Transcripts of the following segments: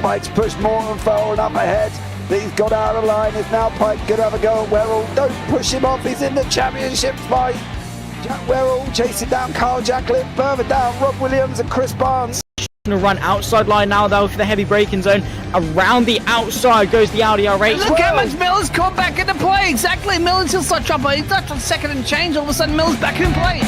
Pike's pushed more and far enough ahead. He's got out of line. Is now Pike going to have a go at Werrell? Don't push him off. He's in the championship fight. Jack Werrell chasing down Carl Jacklin. Further down, Rob Williams and Chris Barnes. Run outside line now though for the heavy braking zone. Around the outside goes the Audi R8. Look how much Miller's come back into play. Exactly, Miller's still such up. He's left on second and change. All of a sudden, Miller's back in play.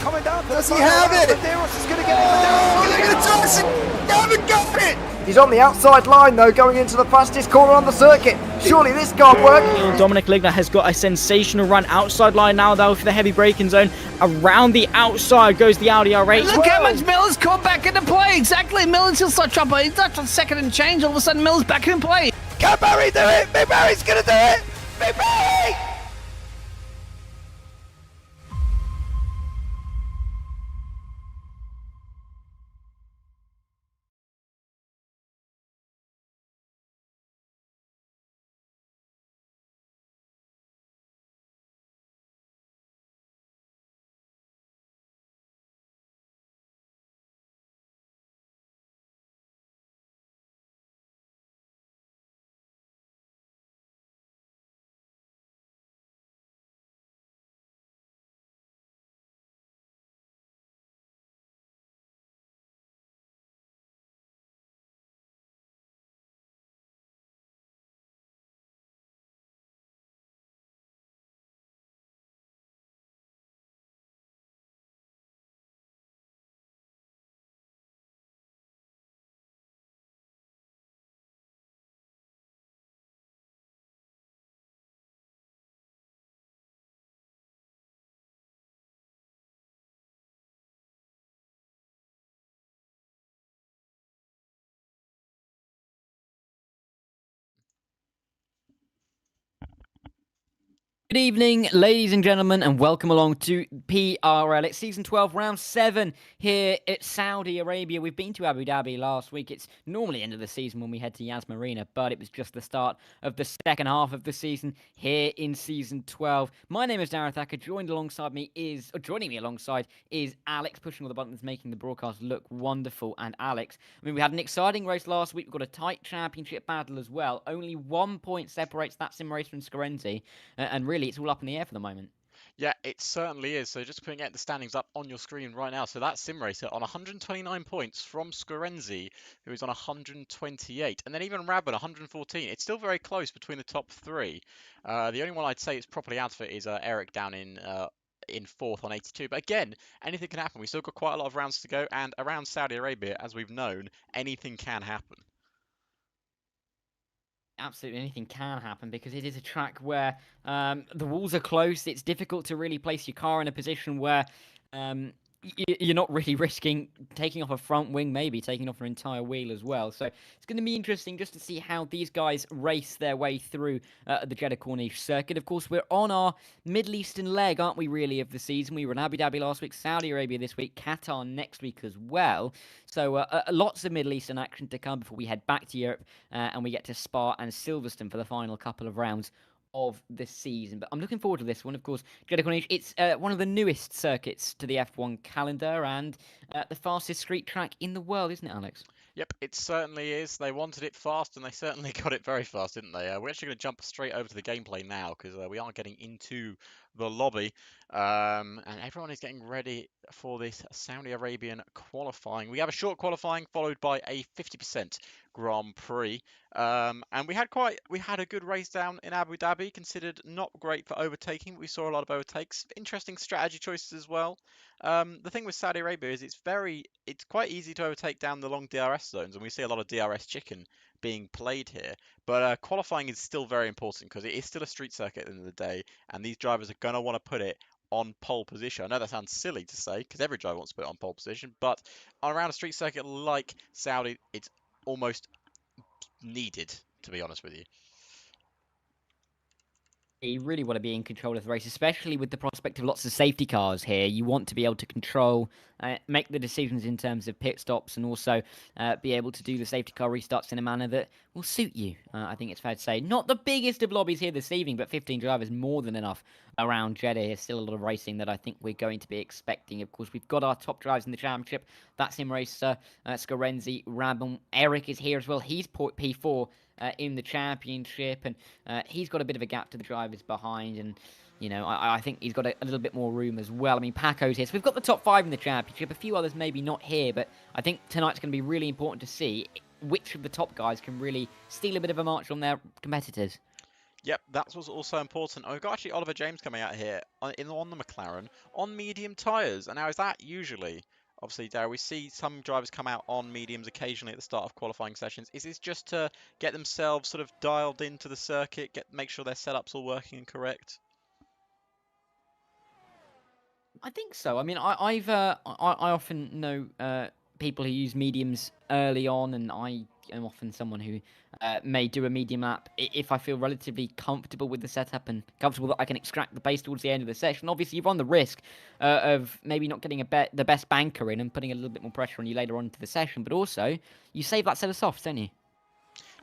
Coming down. Does he have it? Medeiros is going to get it. They're going to toss it. They haven't got it. He's on the outside line though, going into the fastest corner on the circuit. Surely this can't work. Dominic Ligner has got a sensational run outside line now though for the heavy braking zone. Around the outside goes the Audi R8. Look how much Miller's come back into play. Exactly, Miller's still such up. He's left on second and change. All of a sudden, Miller's back in play. Can Barry do it? Big Barry's going to do it. Big Barry! Good evening, ladies and gentlemen, and welcome along to PRL. It's Season 12, Round 7 here at Saudi Arabia. We've been to Abu Dhabi last week. It's normally end of the season when we head to Yas Marina, but it was just the start of the second half of the season here in Season 12. My name is Darragh Thacker. Joining me alongside is Alex, pushing all the buttons, making the broadcast look wonderful. And Alex, we had an exciting race last week. We've got a tight championship battle as well. Only 1 point separates that sim race from Scorenzi, and really it's all up in the air for the moment. Yeah, it certainly is. So just putting out the standings up on your screen right now. So that's sim racer on 129 points from Scorenzi, who is on 128. And then even Rabin, 114. It's still very close between the top three. The only one I'd say is properly out for is Eric down in fourth on 82. But again, anything can happen. We've still got quite a lot of rounds to go. And around Saudi Arabia, as we've known, anything can happen. Absolutely anything can happen because it is a track where the walls are close. It's difficult to really place your car in a position where you're not really risking taking off a front wing, maybe taking off an entire wheel as well. So it's going to be interesting just to see how these guys race their way through the Jeddah Corniche circuit. Of course, we're on our Middle Eastern leg, aren't we, really, of the season? We were in Abu Dhabi last week, Saudi Arabia this week, Qatar next week as well. So lots of Middle Eastern action to come before we head back to Europe and we get to Spa and Silverstone for the final couple of rounds of the season. But I'm looking forward to this one. Of course, Jeddah Corniche, it's one of the newest circuits to the F1 calendar and the fastest street track in the world, isn't it, Alex? Yep, it certainly is. They wanted it fast, and they certainly got it very fast, didn't they? We're actually going to jump straight over to the gameplay now, because we are getting into the lobby, and everyone is getting ready for this Saudi Arabian qualifying. We have a short qualifying followed by a 50% Grand Prix, and we had a good race down in Abu Dhabi, considered not great for overtaking. We saw a lot of overtakes, interesting strategy choices as well. The thing with Saudi Arabia is it's quite easy to overtake down the long DRS zones, and we see a lot of DRS chicken being played here. But qualifying is still very important because it is still a street circuit at the end of the day, and these drivers are going to want to put it on pole position. I know that sounds silly to say because every driver wants to put it on pole position, but around a street circuit like Saudi, it's almost needed, to be honest with you. You really want to be in control of the race, especially with the prospect of lots of safety cars here. You want to be able to control, make the decisions in terms of pit stops, and also be able to do the safety car restarts in a manner that will suit you. I think it's fair to say. Not the biggest of lobbies here this evening, but 15 drivers, more than enough around Jeddah. There's still a lot of racing that I think we're going to be expecting. Of course, we've got our top drivers in the championship. That's Sim Racer, Scorenzi, Rabon. Eric is here as well. He's P4. In the championship, and he's got a bit of a gap to the drivers behind, and you know, I think he's got a little bit more room as well. I mean, Paco's here, so we've got the top 5 in the championship, a few others maybe not here, but I think tonight's going to be really important to see which of the top guys can really steal a bit of a march on their competitors. Yep, that's what's also important. We've got actually Oliver James coming out here on the McLaren on medium tyres, and now is that usually... Obviously, Darragh, we see some drivers come out on mediums occasionally at the start of qualifying sessions. Is this just to get themselves sort of dialed into the circuit, make sure their setup's all working and correct? I think so. I mean, I often know people who use mediums early on, and I am often someone who may do a medium lap if I feel relatively comfortable with the setup and comfortable that I can extract the pace towards the end of the session. Obviously, you run the risk of maybe not getting the best banker in and putting a little bit more pressure on you later on into the session, but also you save that set of softs, don't you?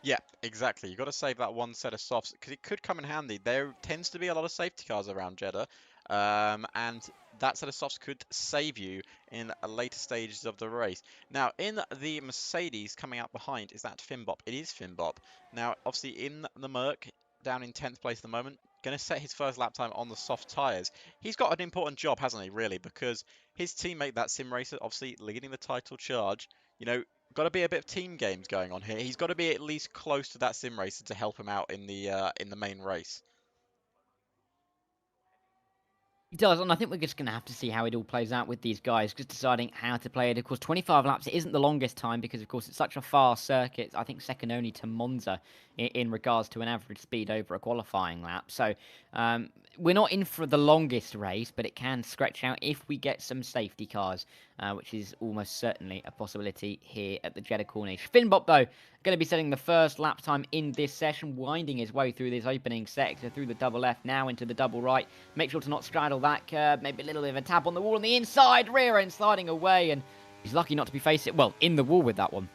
Yeah, exactly. You've got to save that one set of softs because it could come in handy. There tends to be a lot of safety cars around Jeddah, and that set of softs could save you in later stages of the race. Now, in the Mercedes coming out behind, is that Finbop? It is Finbop. Now, obviously, in the Merc, down in 10th place at the moment, going to set his first lap time on the soft tyres. He's got an important job, hasn't he, really? Because his teammate, that Sim Racer, obviously leading the title charge, you know, got to be a bit of team games going on here. He's got to be at least close to that Sim Racer to help him out in the main race. It does, and I think we're just going to have to see how it all plays out with these guys, just deciding how to play it. Of course, 25 laps, it isn't the longest time because, of course, it's such a fast circuit. I think second only to Monza in regards to an average speed over a qualifying lap. So we're not in for the longest race, but it can stretch out if we get some safety cars, which is almost certainly a possibility here at the Jeddah Corniche. Finbop, though, going to be setting the first lap time in this session, winding his way through this opening sector, through the double left, now into the double right. Make sure to not straddle that curb, maybe a little bit of a tap on the wall on the inside, rear end sliding away, and he's lucky not to be facing, well, in the wall with that one.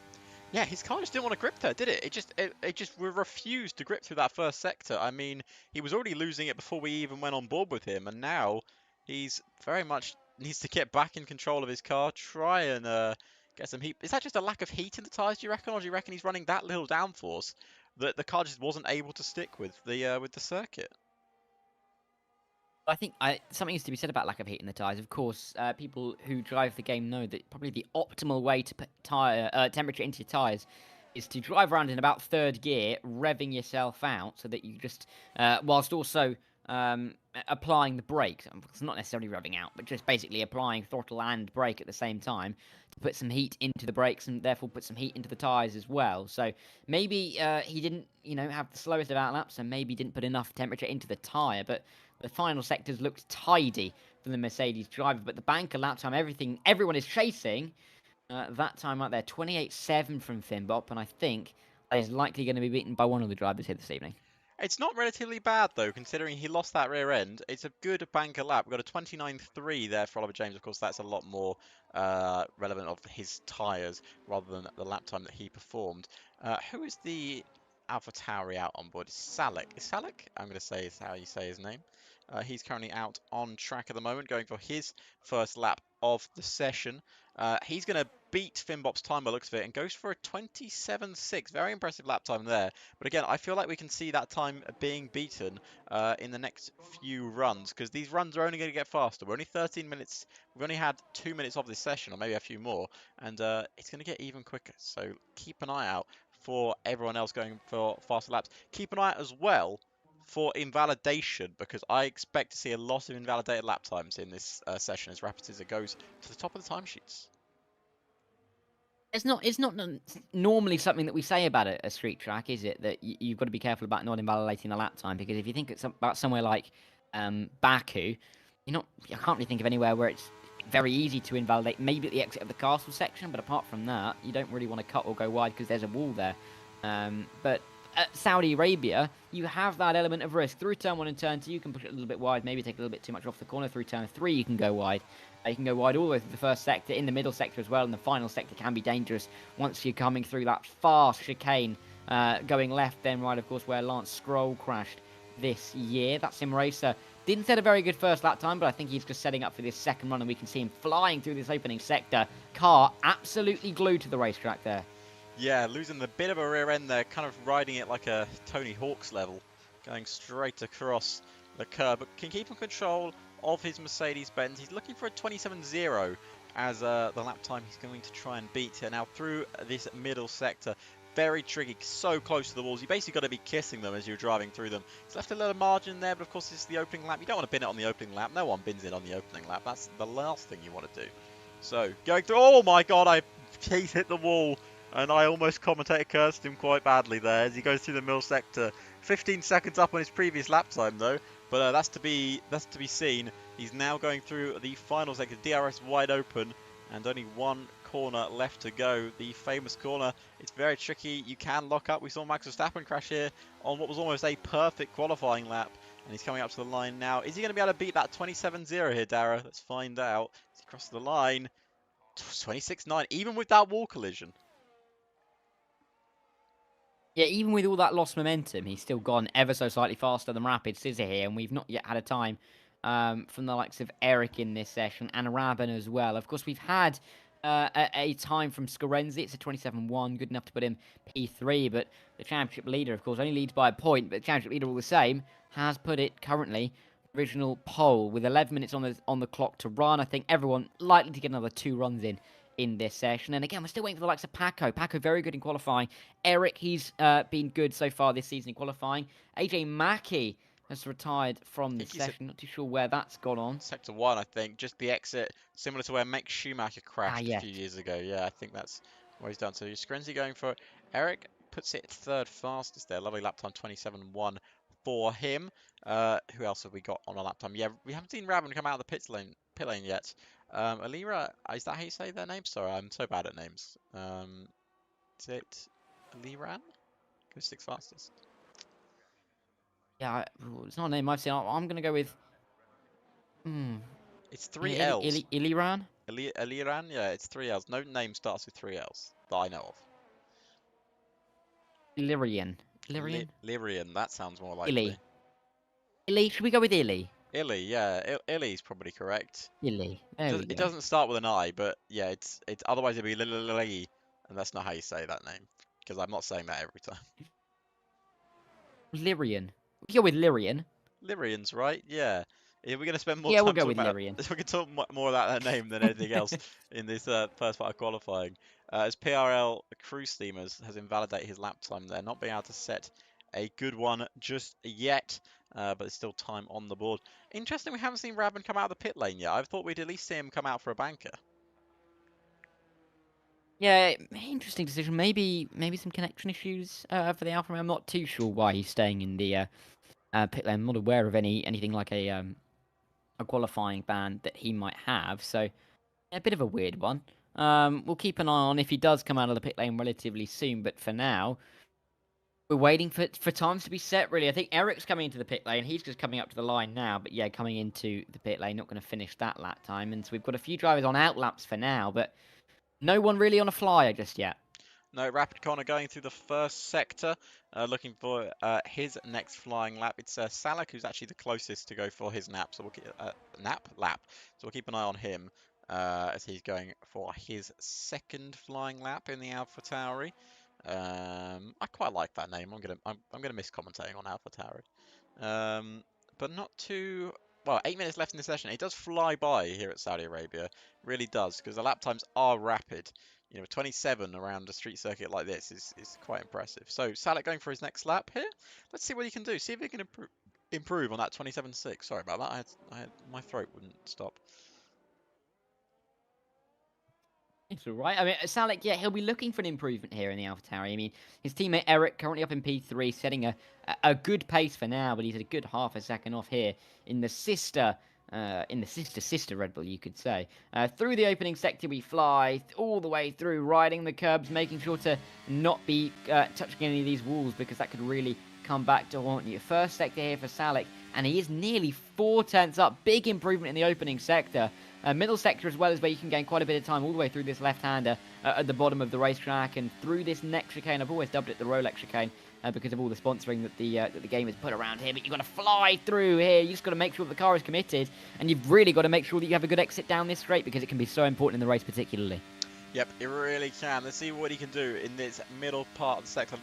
Yeah, his car just didn't want to grip there, did it? It just refused to grip through that first sector. I mean, he was already losing it before we even went on board with him, and now he's very much needs to get back in control of his car, try and get some heat. Is that just a lack of heat in the tyres, do you reckon, or do you reckon he's running that little downforce that the car just wasn't able to stick with the circuit? I think something is to be said about lack of heat in the tyres. Of course, people who drive the game know that probably the optimal way to put temperature into your tyres is to drive around in about third gear, revving yourself out so that you just, whilst also applying the brakes. It's not necessarily revving out, but just basically applying throttle and brake at the same time to put some heat into the brakes and therefore put some heat into the tyres as well. So maybe he didn't, have the slowest of outlaps, and maybe didn't put enough temperature into the tyre, but the final sectors looked tidy from the Mercedes driver. But the banker lap time, everyone is chasing. That time out there, 28.7 from Finbop, and I think that is likely going to be beaten by one of the drivers here this evening. It's not relatively bad, though, considering he lost that rear end. It's a good banker lap. We've got a 29.3 there for Oliver James. Of course, that's a lot more relevant of his tyres rather than the lap time that he performed. Who is the AlphaTauri out on board? It's Salik. Is Salik? I'm going to say is how you say his name. He's currently out on track at the moment, going for his first lap of the session. He's going to beat Finbop's time by the looks of it and goes for a 27.6. Very impressive lap time there. But again, I feel like we can see that time being beaten in the next few runs, because these runs are only going to get faster. We're only 13 minutes. We've only had 2 minutes of this session, or maybe a few more, and it's going to get even quicker. So keep an eye out for everyone else going for faster laps. Keep an eye out as well for invalidation, because I expect to see a lot of invalidated lap times in this session as Rapid Scissor goes to the top of the timesheets. It's not normally something that we say about a street track, is it? That you've got to be careful about not invalidating the lap time, because if you think about somewhere like Baku, I can't really think of anywhere where it's very easy to invalidate. Maybe at the exit of the castle section, but apart from that, you don't really want to cut or go wide because there's a wall there. But at Saudi Arabia, you have that element of risk. Through turn 1 and turn 2, you can push it a little bit wide, maybe take a little bit too much off the corner. Through turn 3, you can go wide. You can go wide all the way through the first sector, in the middle sector as well, and the final sector can be dangerous once you're coming through that fast chicane, going left then right, of course, where Lance Stroll crashed this year. That sim racer didn't set a very good first lap time, but I think he's just setting up for this second run, and we can see him flying through this opening sector. Car absolutely glued to the racetrack there. Yeah, losing a bit of a rear end there, kind of riding it like a Tony Hawk's level, going straight across the curb, but can keep on control of his Mercedes-Benz. He's looking for a 27.0 as the lap time he's going to try and beat here. Now through this middle sector, very tricky, so close to the walls. You basically got to be kissing them as you're driving through them. It's left a little margin there, but of course this is the opening lap. You don't want to bin it on the opening lap. No one bins it on the opening lap. That's the last thing you want to do. So going through, oh my god, he's hit the wall. And I almost commentator cursed him quite badly there as he goes through the middle sector. 15 seconds up on his previous lap time though, but that's to be seen. He's now going through the final sector. DRS wide open, and only one corner left to go. The famous corner. It's very tricky. You can lock up. We saw Max Verstappen crash here on what was almost a perfect qualifying lap, and he's coming up to the line now. Is he going to be able to beat that 27.0 here, Darragh? Let's find out. He's across the line. 26.9, even with that wall collision. Yeah, even with all that lost momentum, he's still gone ever so slightly faster than Rapid Scissor here, and we've not yet had a time from the likes of Eric in this session, and Rabin as well. Of course, we've had a time from Scorenzi. It's a 27.1, good enough to put him P3, but the championship leader, of course, only leads by a point, but the championship leader all the same has put it currently original pole with 11 minutes on the clock to run. I think everyone likely to get another 2 runs in this session. And again, we're still waiting for the likes of Paco. Paco very good in qualifying. Eric, he's been good so far this season in qualifying. AJ Mackey has retired from the session. Not too sure where that's gone on. Sector 1, I think. Just the exit, similar to where Mick Schumacher crashed a few years ago. Yeah, I think that's what he's done. So Skrenzi going for it. Eric puts it third fastest there. Lovely lap time, 27.1 for him. Who else have we got on a lap time? Yeah, we haven't seen Rabin come out of the pit lane yet. Alira, is that how you say their name? Sorry, I'm so bad at names. Is it Aliran? Go 6th fastest. Yeah, it's not a name I've seen. I'm going to go with... It's 3 L's. Iliran? Aliran? Yeah, it's 3 L's. No name starts with 3 L's that I know of. Illyrian. Lyrian, that sounds more likely. Illy, should we go with Illy? Illy, yeah, Illy's probably correct. Illy. It doesn't start with an I, but yeah, it's otherwise it'd be Lily, and that's not how you say that name, because I'm not saying that every time. Lyrian. We go with Lyrian. Lyrian's right, yeah. We're going to spend more time. Yeah, we'll go with Lyrian. We can talk more about that name than anything else in this first part of qualifying. As PRL Cruise Steamers has invalidated his lap time there, not being able to set a good one just yet. But there's still time on the board. Interesting, we haven't seen Rabin come out of the pit lane yet. I thought we'd at least see him come out for a banker. Yeah, interesting decision. Maybe some connection issues for the Alfa Romeo. I'm not too sure why he's staying in the pit lane. I'm not aware of anything like a a qualifying ban that he might have. So a bit of a weird one. We'll keep an eye on if he does come out of the pit lane relatively soon. But for now, we're waiting for times to be set, really. I think Eric's coming into the pit lane. He's just coming up to the line now. But yeah, coming into the pit lane, not going to finish that lap time. And so we've got a few drivers on out laps for now, but no one really on a flyer just yet. No, Rapid Connor going through the first sector, looking for his next flying lap. It's Salak who's actually the closest to go for his nap, so we'll keep, lap. So we'll keep an eye on him as he's going for his second flying lap in the AlphaTauri. I quite like that name. I'm gonna miss commentating on AlphaTauri, but not too. Well, 8 minutes left in the session. It does fly by here at Saudi Arabia, really does, because the lap times are rapid. 27 around a street circuit like this is quite impressive. So Salak going for his next lap here. Let's see what he can do. See if he can improve on that 27.6. Sorry about that. I had my throat wouldn't stop. It's all right. I mean, Salak, yeah, he'll be looking for an improvement here in the AlphaTauri. I mean, his teammate Eric currently up in P3, setting a good pace for now, but he's a good half a second off here in the sister Red Bull, you could say. Through the opening sector we fly, all the way through, riding the curbs, making sure to not be touching any of these walls, because that could really come back to haunt you. First sector here for Salak, and he is nearly 4 tenths up. Big improvement in the opening sector. Middle sector as well is where you can gain quite a bit of time all the way through this left-hander at the bottom of the racetrack, and through this next chicane. I've always dubbed it the Rolex chicane because of all the sponsoring that the game has put around here. But you've got to fly through here. You've just got to make sure that the car is committed, and you've really got to make sure that you have a good exit down this straight, because it can be so important in the race particularly. Yep, it really can. Let's see what he can do in this middle part of the sector.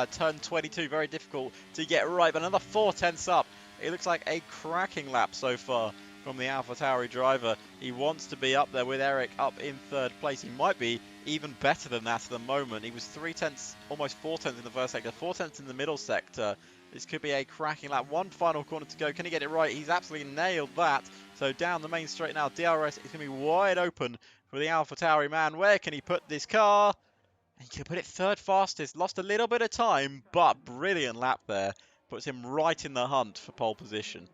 Turn 22, very difficult to get right, but another 4 tenths up. It looks like a cracking lap so far from the AlphaTauri driver. He wants to be up there with Eric up in 3rd place. He might be even better than that at the moment. He was 3 tenths, almost 4 tenths in the first sector, 4 tenths in the middle sector. This could be a cracking lap. One final corner to go. Can he get it right? He's absolutely nailed that. So down the main straight now, DRS is going to be wide open for the AlphaTauri man. Where can he put this car? He can put it 3rd fastest. Lost a little bit of time, but brilliant lap there. Puts him right in the hunt for pole position.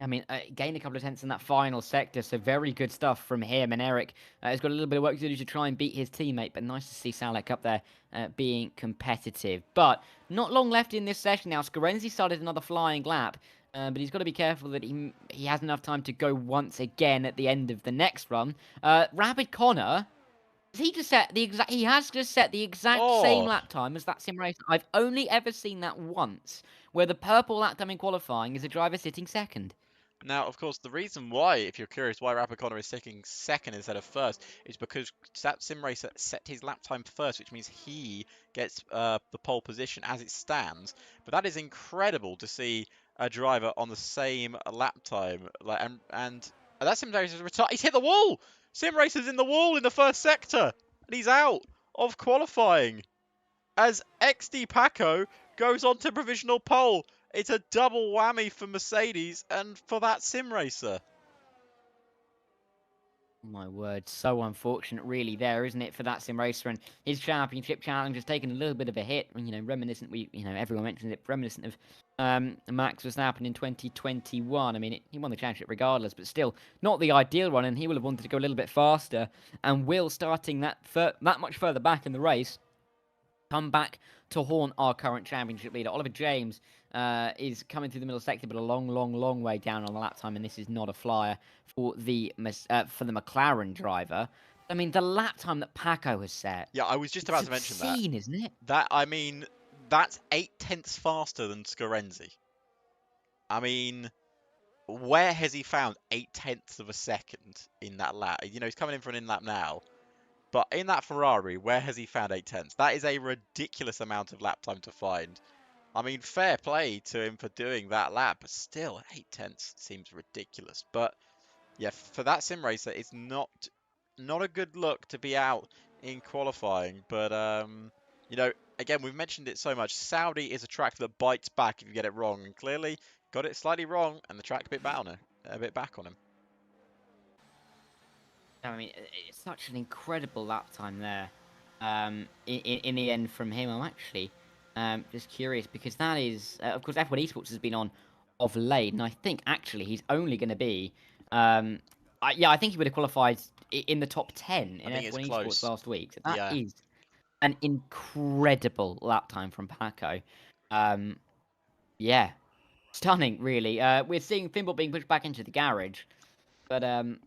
I mean, gained a couple of tenths in that final sector, so very good stuff from him. And Eric has got a little bit of work to do to try and beat his teammate, but nice to see Salak up there being competitive. But not long left in this session now. Scorenzi started another flying lap, but he's got to be careful that he has enough time to go once again at the end of the next run. Rapid Connor, he has just set the exact same lap time as that sim race. I've only ever seen that once, where the purple lap time in qualifying is a driver sitting second. Now, of course, the reason why, if you're curious, why Rapid Connor is sitting second instead of first is because that sim racer set his lap time first, which means he gets the pole position as it stands. But that is incredible to see a driver on the same lap time. And that sim racer is retired. He's hit the wall! Sim racer's in the wall in the first sector, and he's out of qualifying as XD Paco goes on to provisional pole. It's a double whammy for Mercedes and for that sim racer. My word, so unfortunate really there, isn't it, for that sim racer? And his championship challenge has taken a little bit of a hit, reminiscent, everyone mentions it, reminiscent of Max Verstappen in 2021. I mean, he won the championship regardless, but still not the ideal one, and he will have wanted to go a little bit faster, and will, starting that much further back in the race, come back to haunt our current championship leader. Oliver James is coming through the middle sector, but a long way down on the lap time, and this is not a flyer for the McLaren driver. I mean, the lap time that Paco has set. Yeah, I was just about to mention that. It's obscene, isn't it? That's 8 tenths faster than Scorenzi. I mean, where has he found 8 tenths of a second in that lap? He's coming in for an in-lap now. But in that Ferrari, where has he found 8 tenths? That is a ridiculous amount of lap time to find. I mean, fair play to him for doing that lap, but still, 8 tenths seems ridiculous. But yeah, for that sim racer, it's not a good look to be out in qualifying. But again, we've mentioned it so much. Saudi is a track that bites back if you get it wrong, and clearly got it slightly wrong, and the track a bit back on him. I mean, it's such an incredible lap time there. In the end from him, I'm actually just curious, because that is, of course, F1 Esports has been on of late, and I think actually he's only going to be, I think he would have qualified in the top 10 in I think it's F1 close. Esports last week. So that Yeah. is an incredible lap time from Paco. Yeah, stunning, really. We're seeing Finbot being pushed back into the garage, but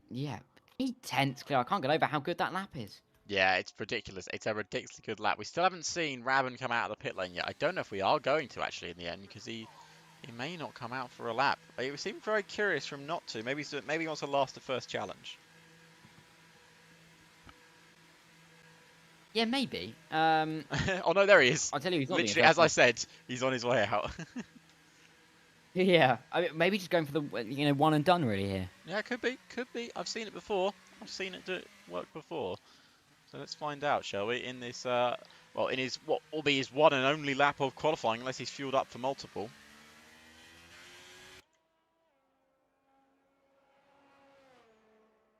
yeah, 8/10 clear. I can't get over how good that lap is. Yeah, it's ridiculous. It's a ridiculously good lap. We still haven't seen Rabin come out of the pit lane yet. I don't know if we are going to actually in the end, because he may not come out for a lap. He seemed very curious from not to. Maybe he wants to last the first challenge. Yeah, maybe. Oh no, there he is. I'll tell you, he's not being Literally, as I aggressive. said, he's on his way out. Yeah, I mean, maybe just going for the one and done really here. Yeah, could be. I've seen it before. I've seen it work before. So let's find out, shall we? In this, well, in his what will be his one and only lap of qualifying, unless he's fueled up for multiple.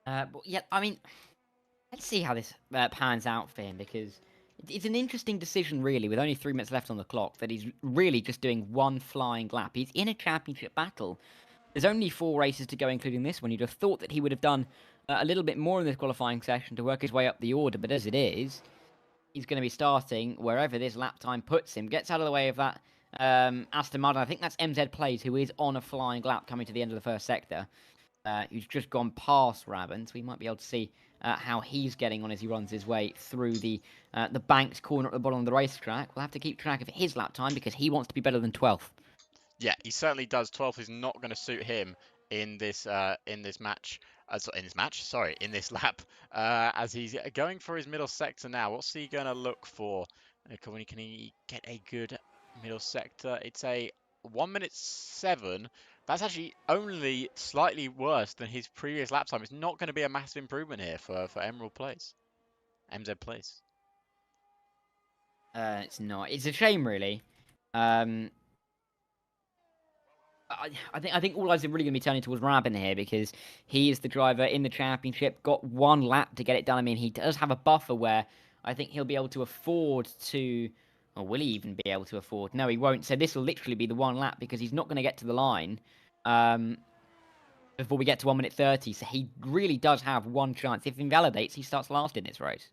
But yeah, I mean, let's see how this pans out for him, because it's an interesting decision, really, with only 3 minutes left on the clock, that he's really just doing one flying lap. He's in a championship battle. There's only 4 races to go, including this one. You'd have thought that he would have done a little bit more in this qualifying session to work his way up the order, but as it is, he's going to be starting wherever this lap time puts him. Gets out of the way of that Aston Martin. I think that's MZ Plays, who is on a flying lap coming to the end of the first sector. Who's just gone past Rabin, so we might be able to see how he's getting on as he runs his way through the banked corner at the bottom of the racetrack. We'll have to keep track of his lap time because he wants to be better than 12th. Yeah, he certainly does. 12th is not going to suit him in this match. In this lap, as he's going for his middle sector now. What's he going to look for? Can he get a good middle sector? It's a 1:07. That's actually only slightly worse than his previous lap time. It's not going to be a massive improvement here for Emerald Place. MZ Place. It's not. It's a shame, really. I think all eyes are really going to be turning towards Rabin here, because he is the driver in the championship, got 1 lap to get it done. I mean, he does have a buffer where I think he'll be able to afford to... Or will he even be able to afford? No, he won't. So this will literally be the 1 lap, because he's not going to get to the line before we get to 1:30. So he really does have 1 chance. If he invalidates, he starts last in this race.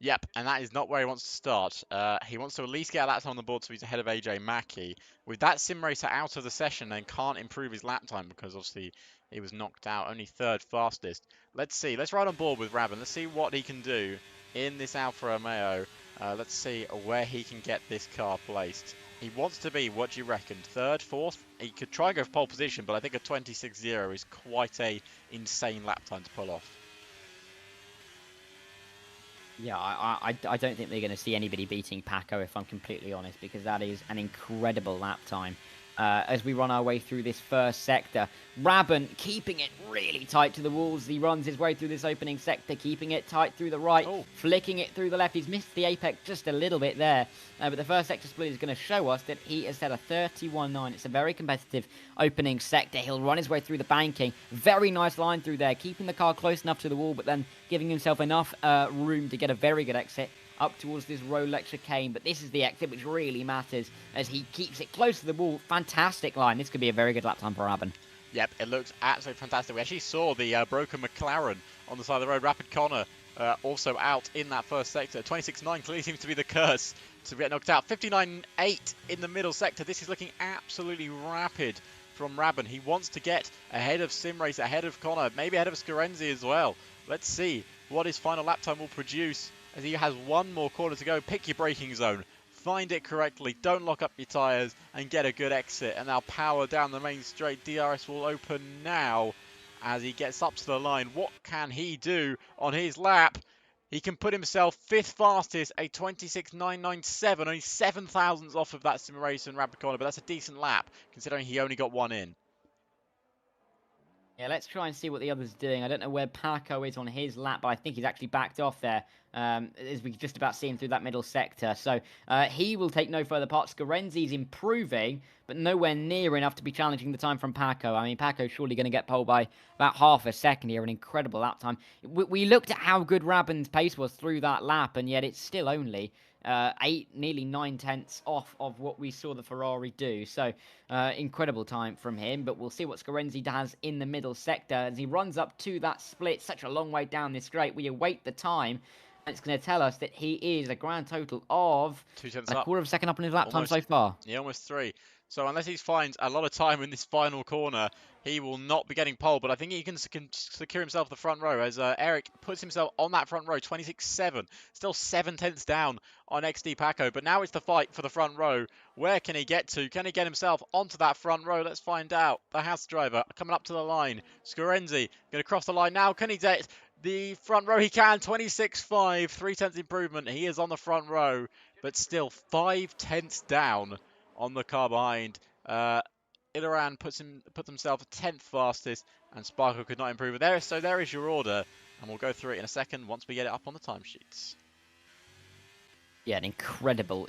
Yep, and that is not where he wants to start. He wants to at least get that time on the board so he's ahead of AJ Mackey. With that sim racer out of the session, then can't improve his lap time because obviously he was knocked out, only 3rd fastest. Let's see, let's ride on board with Rabin. Let's see what he can do in this Alfa Romeo. Let's see where he can get this car placed. He wants to be, what do you reckon, 3rd, 4th? He could try and go for pole position, but I think a 26.0 is quite a insane lap time to pull off. Yeah, I don't think they're going to see anybody beating Paco, if I'm completely honest, because that is an incredible lap time. As we run our way through this first sector, Rabin keeping it really tight to the walls. He runs his way through this opening sector, keeping it tight through the right, flicking it through the left. He's missed the apex just a little bit there, but the first sector split is going to show us that he has set a 31.9. It's a very competitive opening sector. He'll run his way through the banking. Very nice line through there, keeping the car close enough to the wall, but then giving himself enough room to get a very good exit up towards this Rolex chicane. But this is the exit which really matters, as he keeps it close to the wall. Fantastic line. This could be a very good lap time for Rabin. Yep, it looks absolutely fantastic. We actually saw the broken McLaren on the side of the road. Rapid Connor also out in that first sector. 26.9 clearly seems to be the curse to get knocked out. 59.8 in the middle sector. This is looking absolutely rapid from Rabin. He wants to get ahead of Simrace, ahead of Connor, maybe ahead of Scorenzi as well. Let's see what his final lap time will produce, as he has 1 more corner to go. Pick your braking zone, find it correctly, don't lock up your tyres, and get a good exit. And now power down the main straight. DRS will open now as he gets up to the line. What can he do on his lap? He can put himself 5th fastest, a 26.997, only 7 thousandths off of that Simrace and Rapid Corner, but that's a decent lap considering he only got 1 in. Yeah, let's try and see what the others are doing. I don't know where Paco is on his lap, but I think he's actually backed off there, as we just about see him through that middle sector. So he will take no further part. Scorenzi's improving, but nowhere near enough to be challenging the time from Paco. I mean, Paco's surely going to get pole by about half a second here, an incredible lap time. We looked at how good Rabin's pace was through that lap, and yet it's still only nearly 9 tenths off of what we saw the Ferrari do. So incredible time from him. But we'll see what Scorenzi does in the middle sector as he runs up to that split. Such a long way down this straight. We await the time. And it's going to tell us that he is a grand total of 2 tenths a up. quarter of a second up on his lap time Almost. so far. Yeah, almost 3. So unless he finds a lot of time in this final corner, he will not be getting pole. But I think he can secure himself the front row as Eric puts himself on that front row, 26.7. Still 7 tenths down on XD Paco. But now it's the fight for the front row. Where can he get to? Can he get himself onto that front row? Let's find out. The Haas driver coming up to the line. Scorenzi going to cross the line now. Can he get the front row? He can. 26.5. 3 tenths improvement. He is on the front row. But still 5 tenths down on the car behind. Ilaran puts himself 10th fastest, and Sparkle could not improve it there. So there is your order, and we'll go through it in a second once we get it up on the timesheets. Yeah, an incredible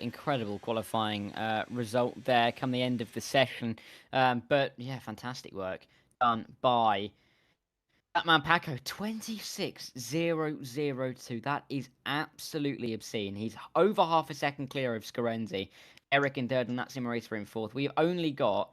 qualifying result there come the end of the session. But yeah, fantastic work done by that man Paco. 26.002. That is absolutely obscene. He's over half a second clear of Scorenzi. Eric in third, and that sim racer in fourth. We've got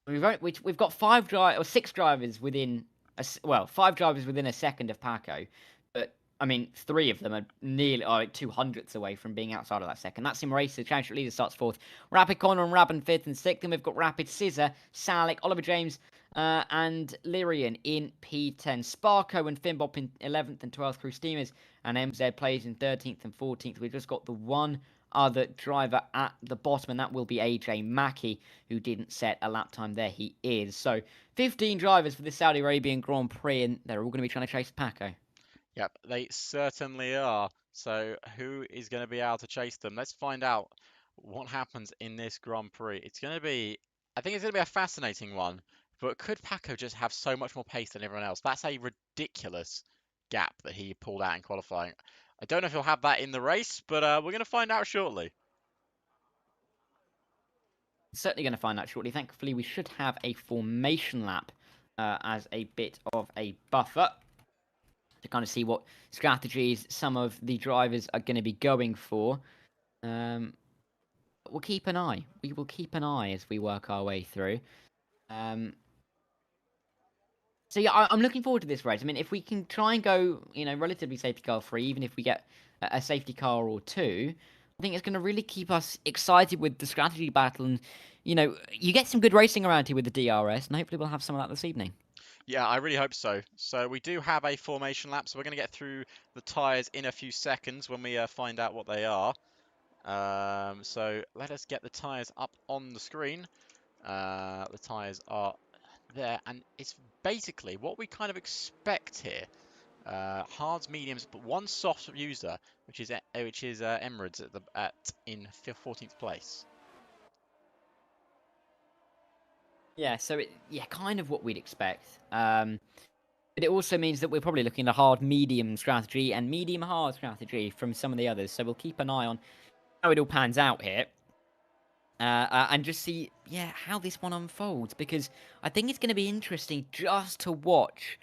6 drivers within 5 drivers within a second of Paco, but I mean 3 of them are nearly 200ths away from being outside of that second. That sim racer, championship leader, starts fourth. Rapid Connor and Rabin fifth and sixth. Then we've got Rapid Scissor, Salic, Oliver James, and Lyrian in P10. Sparko and Finbop in 11th and 12th. Crew Steamers and MZ plays in 13th and 14th. We've just got the one other driver at the bottom, and that will be AJ Mackey, who didn't set a lap time. There he is. So 15 drivers for the Saudi Arabian Grand Prix, and they're all going to be trying to chase Paco. Yep, they certainly are. So who is going to be able to chase them? Let's find out what happens in this Grand Prix. I think it's going to be a fascinating one, but could Paco just have so much more pace than everyone else? That's a ridiculous gap that he pulled out in qualifying. I don't know if he'll have that in the race, but we're going to find out shortly. Certainly going to find out shortly. Thankfully, we should have a formation lap as a bit of a buffer to kind of see what strategies some of the drivers are going to be going for. We'll keep an eye. We will keep an eye as we work our way through. So yeah, I'm looking forward to this race. I mean, if we can try and go, relatively safety car free, even if we get a safety car or two, I think it's going to really keep us excited with the strategy battle. And, you get some good racing around here with the DRS, and hopefully we'll have some of that this evening. Yeah, I really hope so. So we do have a formation lap, so we're going to get through the tyres in a few seconds when we find out what they are. So let us get the tyres up on the screen. The tyres are there, and it's basically what we kind of expect here. Hards, mediums, but one soft user, which is Emirates in 14th place. Yeah, so kind of what we'd expect. But it also means that we're probably looking at a hard-medium strategy and medium-hard strategy from some of the others. So we'll keep an eye on how it all pans out here. And just see, how this one unfolds. Because I think it's going to be interesting just to watch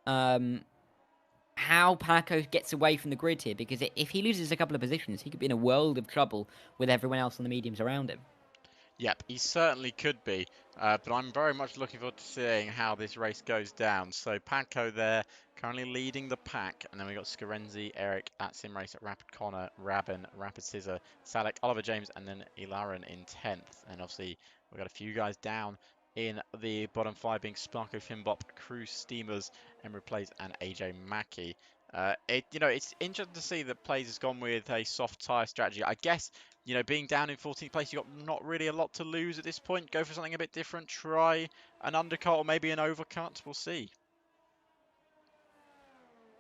how Paco gets away from the grid here. Because if he loses a couple of positions, he could be in a world of trouble with everyone else on the mediums around him. Yep, he certainly could be, but I'm very much looking forward to seeing how this race goes down. So Paco there, currently leading the pack, and then we've got Scorenzi, Eric at SimRace, at Rapid Connor, Rabin, Rapid Scissor, Salek, Oliver James, and then Ilaran in 10th. And obviously we've got a few guys down in the bottom 5 being Sparko, Finbop, Cruise Steamers, Emery Plays, and AJ Mackey. It's interesting to see that Plays has gone with a soft tyre strategy. I guess, being down in 14th place, you've got not really a lot to lose at this point. Go for something a bit different. Try an undercut or maybe an overcut. We'll see.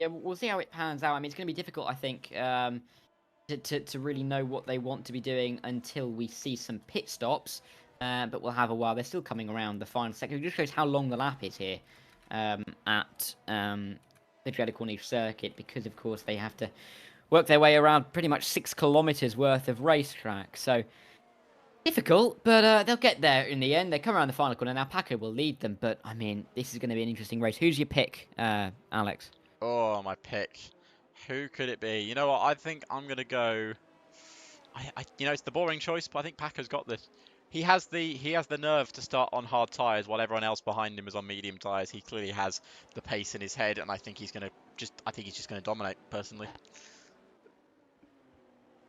Yeah, we'll see how it pans out. I mean, it's going to be difficult, I think, to really know what they want to be doing until we see some pit stops. But we'll have a while. They're still coming around the final second. It just shows how long the lap is here at the Jeddah Corniche circuit, because, of course, they have to work their way around pretty much 6 kilometers worth of racetrack. So difficult, but they'll get there in the end. They come around the final corner. Now Paco will lead them, but, I mean, this is going to be an interesting race. Who's your pick, Alex? Oh, my pick. Who could it be? You know what? I think I'm going to go... you know, it's the boring choice, but I think Packer's got this. He has the nerve to start on hard tyres while everyone else behind him is on medium tyres. He clearly has the pace in his head, and I think he's just gonna dominate personally.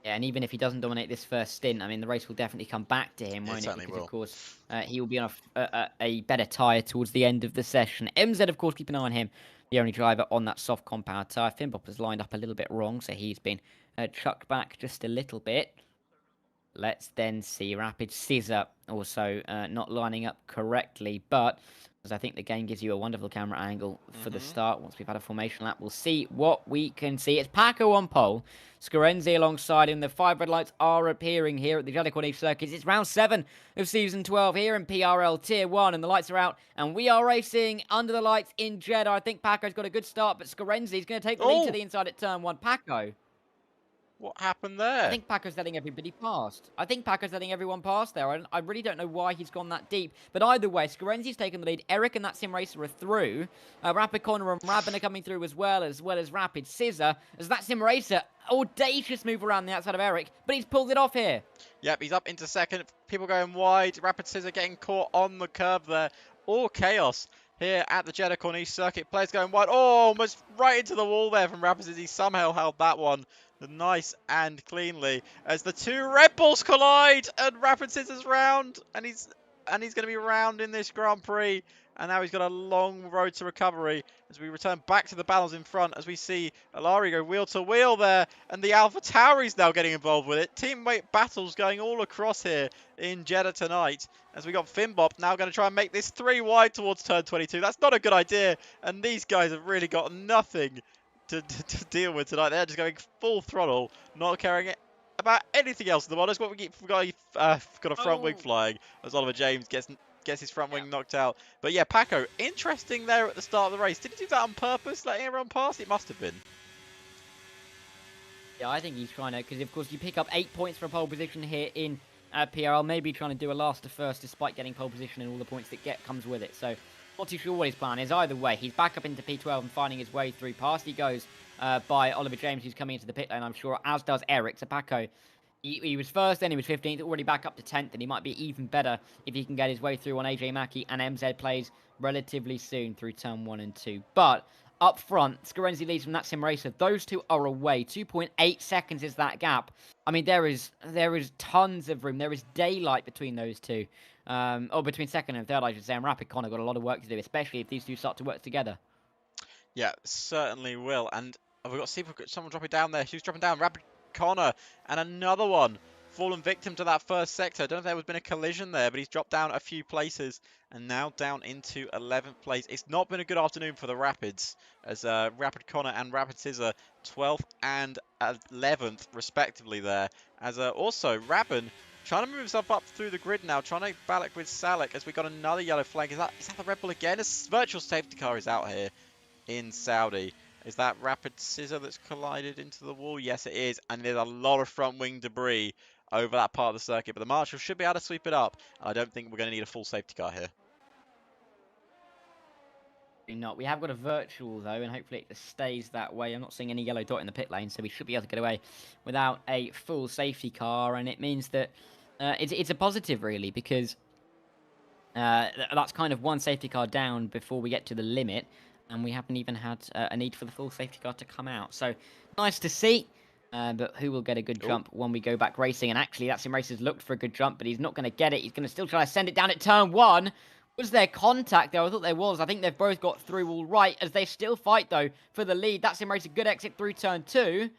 Yeah, and even if he doesn't dominate this first stint, I mean, the race will definitely come back to him, It won't it? certainly Because, will. of course, he will be on a better tyre towards the end of the session. MZ, of course, keep an eye on him. The only driver on that soft compound tyre. Finbop has lined up a little bit wrong, so he's been chucked back just a little bit. Let's then see Rapid Scissor also not lining up correctly, but as I think the game gives you a wonderful camera angle for the start. Once we've had a formation lap, we'll see what we can see. It's Paco on pole, Scorenzi alongside him. The 5 red lights are appearing here at the Jeddah Corniche circuits. It's round 7 of season 12 here in PRL Tier 1, and the lights are out, and we are racing under the lights in Jeddah. I think Paco's got a good start, but Scorenzi's going to take the lead to the inside at turn 1. Paco. What happened there? I think Paco's letting everybody past. I think Paco's letting everyone past there. I really don't know why he's gone that deep. But either way, Scorenzi's taken the lead. Eric and that sim racer are through. Rapid Connor and Rabin are coming through as well as Rapid Scissor. As that sim racer, audacious move around the outside of Eric, but he's pulled it off here. Yep, he's up into second. People going wide. Rapid Scissor getting caught on the curb there. All chaos here at the Jeddah Corniche circuit. Players going wide. Oh, almost right into the wall there from Rapid Scissor. He somehow held that one nice and cleanly as the two Red Bulls collide and Rapid Scissors round, and he's going to be round in this Grand Prix, and now he's got a long road to recovery as we return back to the battles in front as we see Alari go wheel to wheel there, and the Alpha Tauri's now getting involved with it. Teammate battles going all across here in Jeddah tonight as we got Finbop now going to try and make this 3 wide towards turn 22. That's not a good idea, and these guys have really got nothing to deal with tonight. They're just going full throttle, not caring about anything else in the models. What we got a front wing flying as Oliver James gets his front wing knocked out. But yeah, Paco, interesting there at the start of the race. Did he do that on purpose, letting everyone pass? It must have been. Yeah, I think he's trying to, because of course you pick up 8 points for pole position here in PRL. Maybe trying to do a last to first despite getting pole position and all the points that comes with it. So not too sure what his plan is. Either way, he's back up into P12 and finding his way through. Past he goes by Oliver James, who's coming into the pit lane, I'm sure, as does Eric. So Paco, he was first, then he was 15th, already back up to 10th, and he might be even better if he can get his way through on AJ Mackey, and MZ plays relatively soon through turn 1 and 2. But up front, Scorenzi leads from that sim racer. Those two are away. 2.8 seconds is that gap. I mean, there is tons of room. There is daylight between those two. Or between second and third, I should say. And Rapid Connor got a lot of work to do, especially if these two start to work together. Yeah, certainly will. And we've got someone dropping down there. Who's dropping down? Rapid Connor. And another one. Fallen victim to that first sector. I don't know if there has been a collision there, but he's dropped down a few places and now down into 11th place. It's not been a good afternoon for the Rapids as Rapid Connor and Rapid Scissor 12th and 11th respectively there. As also Rabin trying to move himself up through the grid now, trying to battle with Salek as we got another yellow flag. Is that the Red Bull again? A virtual safety car is out here in Saudi. Is that Rapid Scissor that's collided into the wall? Yes, it is. And there's a lot of front wing debris over that part of the circuit. But the Marshal should be able to sweep it up. I don't think we're going to need a full safety car here. Not. We have got a virtual, though, and hopefully it stays that way. I'm not seeing any yellow dot in the pit lane, so we should be able to get away without a full safety car. And it means that it's a positive, really, because that's kind of one safety car down before we get to the limit. And we haven't even had a need for the full safety car to come out. So, nice to see. But who will get a good jump when we go back racing? And actually, that sim racer's looked for a good jump, but he's not going to get it. He's going to still try to send it down at turn 1. Was there contact there? I thought there was. I think they've both got through all right, as they still fight, though, for the lead. That sim racer, good exit through turn 2. And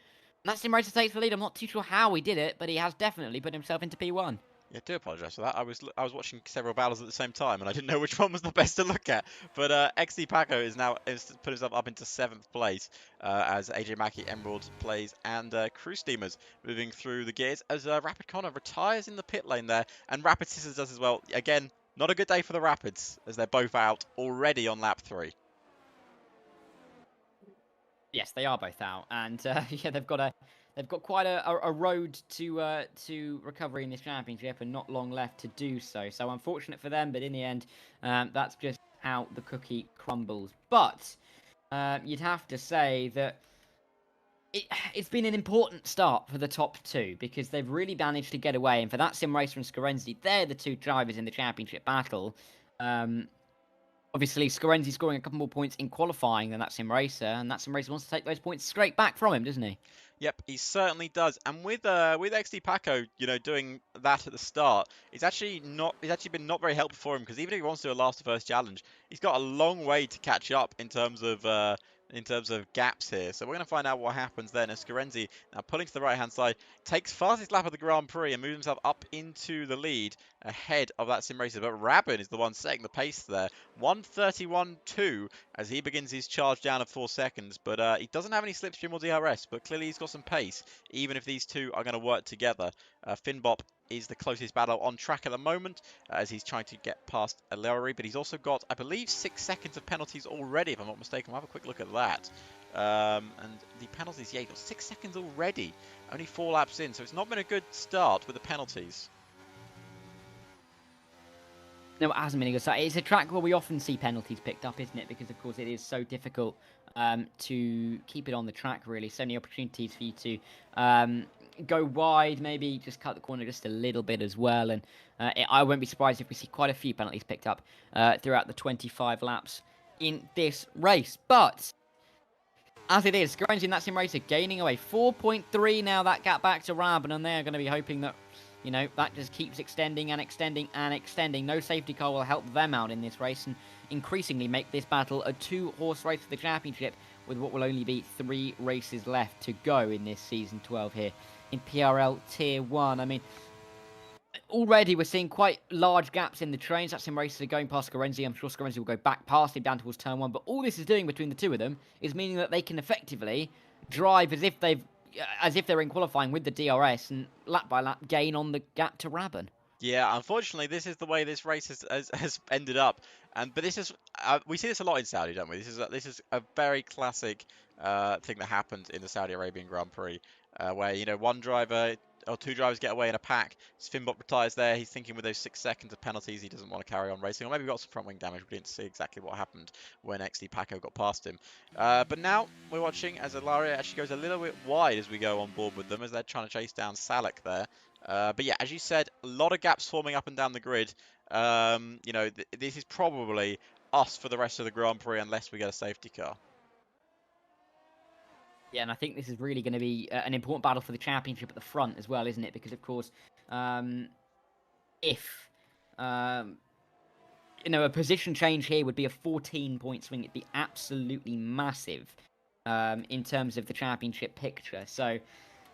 that sim racer takes the lead. I'm not too sure how he did it, but he has definitely put himself into P1. Yeah, I do apologise for that. I was watching several battles at the same time, and I didn't know which one was the best to look at. But XD Paco is put himself up into 7th place as AJ Mackey, Emerald plays, and Crew Steamers moving through the gears as Rapid Connor retires in the pit lane there, and Rapid Scissors does as well. Again, not a good day for the Rapids as they're both out already on lap 3. Yes, they are both out, and yeah, they've got quite a road to recovery in this championship, and not long left to do so. So unfortunate for them, but in the end, that's just how the cookie crumbles. But you'd have to say that it's been an important start for the top two because they've really managed to get away. And for that Sim Racer and Scorenzi, they're the two drivers in the championship battle. Obviously, Scorenzi scoring a couple more points in qualifying than that Sim Racer, and that Sim Racer wants to take those points straight back from him, doesn't he? Yep, he certainly does. And with XD Paco, doing that at the start, it's actually been not very helpful for him because even if he wants to do a last to first challenge, he's got a long way to catch up in terms of gaps here. So we're going to find out what happens then as Scorenzi, now pulling to the right hand side, takes fastest lap of the Grand Prix and moves himself up into the lead ahead of that Sim Racer. But Rabin is the one setting the pace there. 1:31.2 as he begins his charge down of 4 seconds. But he doesn't have any slipstream or DRS, but clearly he's got some pace, even if these two are going to work together. Finbop is the closest battle on track at the moment as he's trying to get past Alari, but he's also got, I believe, 6 seconds of penalties already, if I'm not mistaken. We'll have a quick look at that. And the penalties, yeah, he's got 6 seconds already, only 4 laps in, so it's not been a good start with the penalties. No, it hasn't been a good start. It's a track where we often see penalties picked up, isn't it? Because, of course, it is so difficult to keep it on the track, really. So many opportunities for you to go wide, maybe just cut the corner just a little bit as well. And I won't be surprised if we see quite a few penalties picked up throughout the 25 laps in this race. But as it is, Scorenzi in that Sim Racer gaining away 4.3 now, that gap back to Rabin, and they're going to be hoping that that just keeps extending and extending and extending. No safety car will help them out in this race and increasingly make this battle a 2-horse race for the championship with what will only be 3 races left to go in this Season 12 here in PRL Tier 1. I mean, already we're seeing quite large gaps in the trains. That Sim Racer going past Scorenzi. I'm sure Scorenzi will go back past him down towards Turn 1. But all this is doing between the two of them is meaning that they can effectively drive as if they're in qualifying with the DRS and lap by lap gain on the gap to Rabin. Yeah, unfortunately, this is the way this race has ended up. But this is we see this a lot in Saudi, don't we? This is a very classic thing that happened in the Saudi Arabian Grand Prix, where one driver or 2 drivers get away in a pack. Finbot retires there. He's thinking with those 6 seconds of penalties, he doesn't want to carry on racing. Or maybe got some front wing damage. We didn't see exactly what happened when XD Paco got past him. But now we're watching as Alaria actually goes a little bit wide as we go on board with them, as they're trying to chase down Salek there. But yeah, as you said, a lot of gaps forming up and down the grid. This is probably us for the rest of the Grand Prix unless we get a safety car. Yeah, and I think this is really going to be an important battle for the championship at the front as well, isn't it? Because, of course, if a position change here would be a 14-point swing, it'd be absolutely massive in terms of the championship picture. So,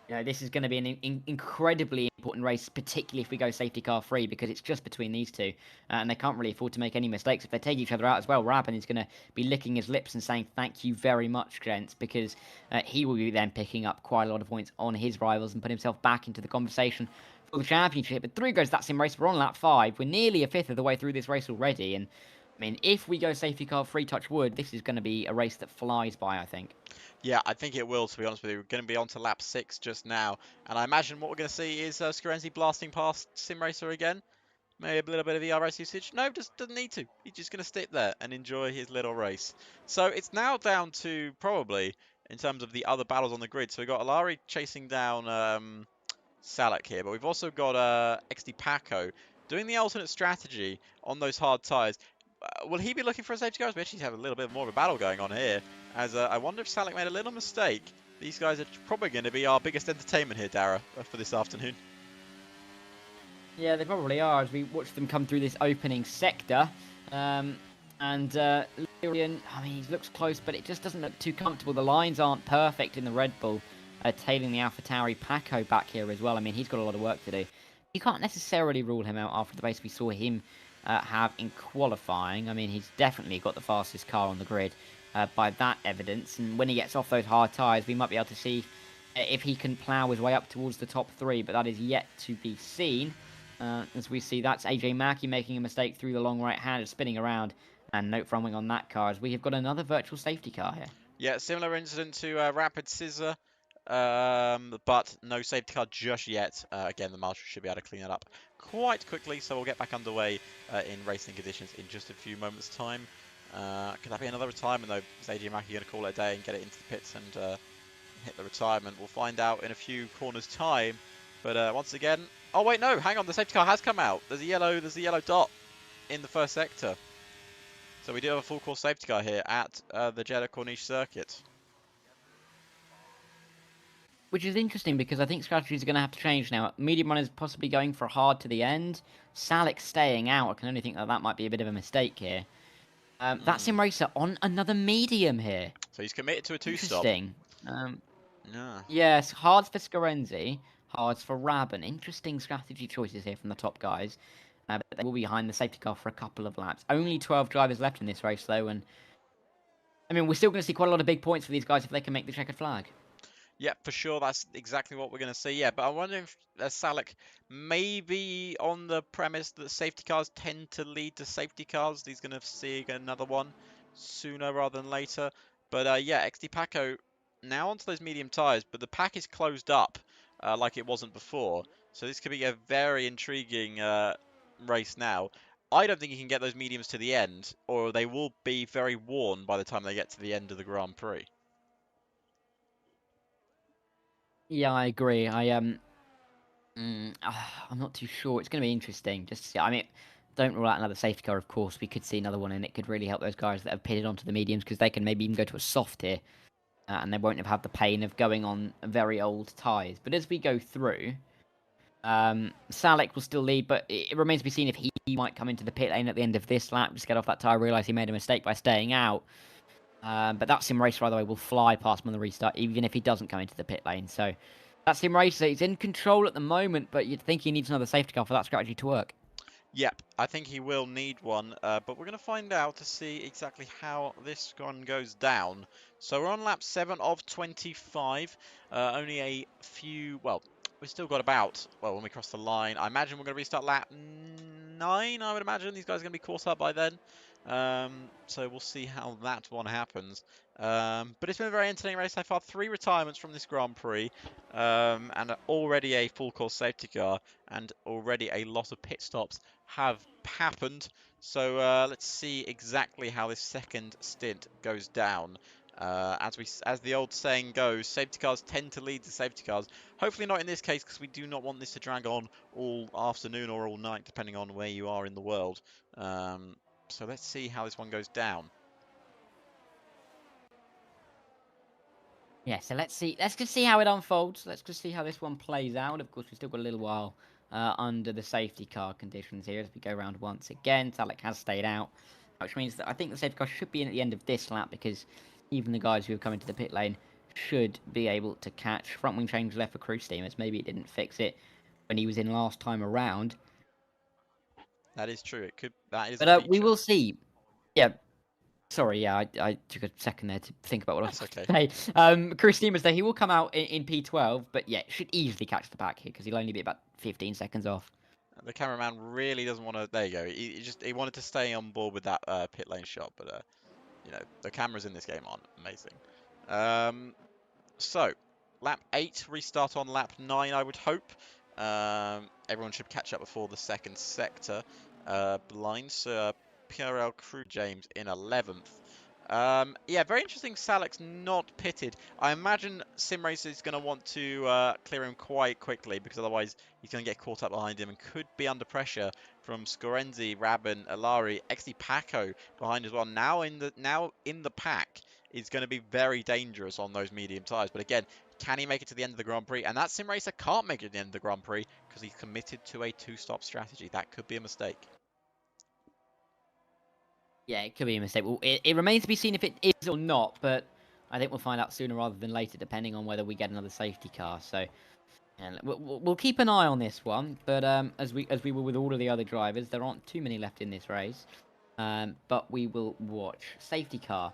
this is going to be an incredibly important race, particularly if we go safety car free, because it's just between these two, and they can't really afford to make any mistakes. If they take each other out as well, Rabin is going to be licking his lips and saying thank you very much, gents, because he will be then picking up quite a lot of points on his rivals and put himself back into the conversation for the championship. But through goes that Sim Race. We're on lap 5. We're nearly a fifth of the way through this race already, and I mean, if we go safety car free, touch wood, this is going to be a race that flies by, I think. Yeah, I think it will, to be honest with you. We're going to be on to lap 6 just now. And I imagine what we're going to see is Scorenzi blasting past Sim Racer again. Maybe a little bit of ERS usage. No, just doesn't need to. He's just going to stick there and enjoy his little race. So it's now down to probably, in terms of the other battles on the grid. So we've got Alari chasing down Salek here. But we've also got XD Paco doing the alternate strategy on those hard tyres. Will he be looking for a safety car? We actually have a little bit more of a battle going on here. As I wonder if Salek made a little mistake. These guys are probably going to be our biggest entertainment here, Darragh, for this afternoon. Yeah, they probably are, as we watch them come through this opening sector. And Lyrian, I mean, he looks close, but it just doesn't look too comfortable. The lines aren't perfect in the Red Bull, tailing the AlphaTauri Paco back here as well. I mean, he's got a lot of work to do. You can't necessarily rule him out after the race we saw him have in qualifying. I mean, he's definitely got the fastest car on the grid by that evidence. And when he gets off those hard tyres, we might be able to see if he can plough his way up towards the top 3. But that is yet to be seen. As we see, that's AJ Mackey making a mistake through the long right hand, spinning around. And note front wing on that car, as we have got another virtual safety car here. Yeah, similar incident to Rapid Scissor. But no safety car just yet. Again, the marshal should be able to clean it up quite quickly, so we'll get back underway in racing conditions in just a few moments' time. Could that be another retirement though? Is AJ Mackey going to call it a day and get it into the pits and hit the retirement. We'll find out in a few corners' time. But once again, oh wait, no, hang on, the safety car has come out. There's a yellow dot in the first sector. So we do have a full course safety car here at the Jeddah Corniche circuit. Which is interesting because I think strategies are going to have to change now. Medium runners possibly going for hard to the end. Salek staying out. I can only think that that might be a bit of a mistake here. That sim racer on another medium here. So he's committed to a two-stop. Interesting. Yeah. Yes, hards for Scorenzi, hards for Rabin. Interesting strategy choices here from the top guys. But they will be behind the safety car for a couple of laps. Only 12 drivers left in this race, though, and I mean, we're still going to see quite a lot of big points for these guys if they can make the checkered flag. Yeah, for sure. That's exactly what we're going to see. Yeah, but I wonder if Salek, maybe on the premise that safety cars tend to lead to safety cars, he's going to see another one sooner rather than later. But yeah, XD Paco now onto those medium tyres, but the pack is closed up like it wasn't before. So this could be a very intriguing race now. I don't think he can get those mediums to the end, or they will be very worn by the time they get to the end of the Grand Prix. Yeah, I agree. I'm not too sure. It's going to be interesting. Just to see. I mean, don't rule out another safety car. Of course, we could see another one, and it could really help those guys that have pitted onto the mediums because they can maybe even go to a soft here, and they won't have had the pain of going on very old tyres. But as we go through, Salek will still lead, but it remains to be seen if he might come into the pit lane at the end of this lap, just get off that tyre, realise he made a mistake by staying out. But that sim racer, by the way, will fly past him on the restart, even if he doesn't come into the pit lane. So that sim racer, he's in control at the moment, but you'd think he needs another safety car for that strategy to work. Yep, I think he will need one, but we're going to find out to see exactly how this one goes down. So we're on lap 7 of 25, only a few, well, we've still got about, well, when we cross the line, I imagine we're going to restart lap 9, I would imagine. These guys are going to be caught up by then. So we'll see how that one happens. But it's been a very entertaining race so far. 3 retirements from this Grand Prix, and already a full course safety car, and already a lot of pit stops have happened. So let's see exactly how this second stint goes down. As the old saying goes, safety cars tend to lead to safety cars. Hopefully not in this case, because we do not want this to drag on all afternoon or all night, depending on where you are in the world. So let's see how this one goes down. Yeah, so let's see. Let's just see how it unfolds. Let's just see how this one plays out. Of course, we've still got a little while under the safety car conditions here as we go around once again. Salek has stayed out, which means that I think the safety car should be in at the end of this lap because even the guys who have come into the pit lane should be able to catch. Front wing change left for crew steamers. Maybe it didn't fix it when he was in last time around. That is true. It could. That is. But we will see. Yeah. Sorry, yeah, I took a second there to think about what I was okay. saying. Chris Steamers, though, he will come out in P12, but yeah, should easily catch the back here because he'll only be about 15 seconds off. The cameraman really doesn't want to. There you go. He wanted to stay on board with that pit lane shot, but you know, the cameras in this game aren't amazing. So lap 8, restart on lap 9, I would hope. Everyone should catch up before the second sector. Blinds. PRL Crew James in 11th. Yeah, very interesting. Salek's not pitted. I imagine SimRacer is going to want to clear him quite quickly because otherwise he's going to get caught up behind him and could be under pressure from Scorenzi, Rabin, Alari, XD Paco behind as well. Now in the pack is going to be very dangerous on those medium tyres. But again, can he make it to the end of the Grand Prix? And that SimRacer can't make it to the end of the Grand Prix because he's committed to a 2-stop strategy. That could be a mistake. Yeah, it could be a mistake. Well, it remains to be seen if it is or not, but I think we'll find out sooner rather than later, depending on whether we get another safety car. So, and we'll keep an eye on this one. But as we were with all of the other drivers, there aren't too many left in this race. But we will watch safety car.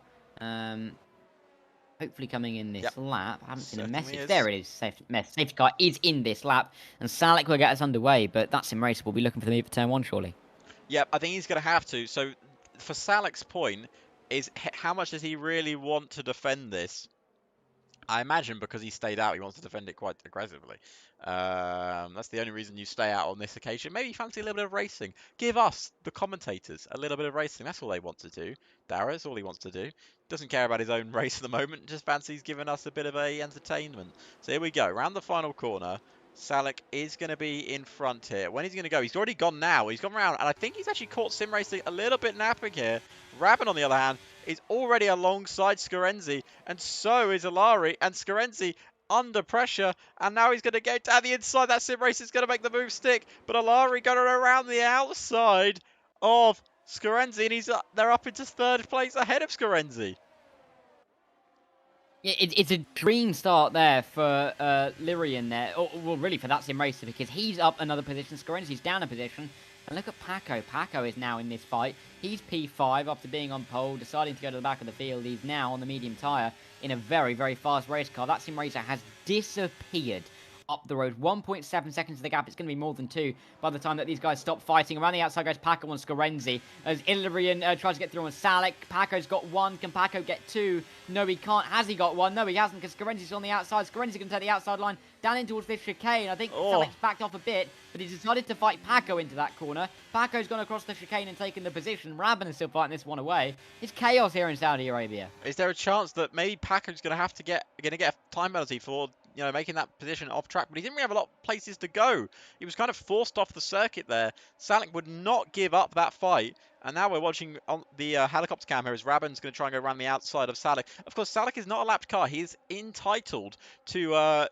Hopefully coming in this lap. I haven't seen a message. There it is. Safety car is in this lap, and Salek will get us underway. But that's in race. We'll be looking for the move for turn 1, surely. Yep, I think he's going to have to. So. For Salek's point, is how much does he really want to defend this? I imagine because he stayed out, he wants to defend it quite aggressively. That's the only reason you stay out on this occasion. Maybe you fancy a little bit of racing. Give us, the commentators, a little bit of racing. That's all they want to do. Darragh, that's all he wants to do. Doesn't care about his own race at the moment. Just fancies giving us a bit of a entertainment. So here we go. Round the final corner. Salek is going to be in front here. When he's going to go, he's already gone now. He's gone round, and I think he's actually caught Sim Racing a little bit napping here. Rabin, on the other hand, is already alongside Scorenzi, and so is Alari, and Scorenzi under pressure, and now he's going to go down the inside. That Sim Race is going to make the move stick, but Alari got it around the outside of Scorenzi, and they're up into third place ahead of Scorenzi. Yeah, it's a dream start there for Lyrian there. Well, really for that Sim Racer, because he's up another position. Scorenzi's down a position. And look at Paco. Paco is now in this fight. He's P5 after being on pole, deciding to go to the back of the field. He's now on the medium tyre in a very, very fast race car. That Sim Racer has disappeared up the road. 1.7 seconds to the gap. It's going to be more than 2 by the time that these guys stop fighting. Around the outside goes Paco on Scorenzi as Illyrian tries to get through on Salek. Paco's got 1. Can Paco get 2? No, he can't. Has he got 1? No, he hasn't, because Scorenzi's on the outside. Scorenzi's going to take the outside line down in towards this chicane. I think Salek's backed off a bit, but he's decided to fight Paco into that corner. Paco's gone across the chicane and taken the position. Rabin is still fighting this one away. It's chaos here in Saudi Arabia. Is there a chance that maybe Paco's going to get a time penalty for making that position off track? But he didn't really have a lot of places to go. He was kind of forced off the circuit there. Salek would not give up that fight. And now we're watching on the helicopter cam here as Rabin's going to try and go around the outside of Salek. Of course, Salek is not a lapped car. He is entitled to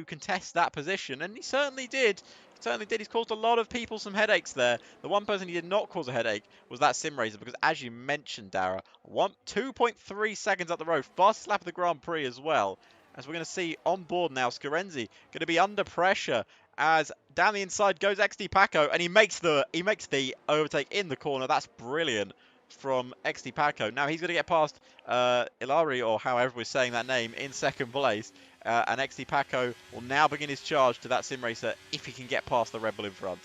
contest that position, and he certainly did. He's caused a lot of people some headaches there. The one person he did not cause a headache was that Sim Racer, because as you mentioned, Darragh, 2.3 seconds up the road, fastest lap of the Grand Prix as well. As we're going to see on board now, Scorenzi going to be under pressure as down the inside goes XD Paco, and he makes the overtake in the corner. That's brilliant from XD Paco. Now he's going to get past Ilari, or however we're saying that name, in second place. And XD Paco will now begin his charge to that Sim Racer if he can get past the Red Bull in front.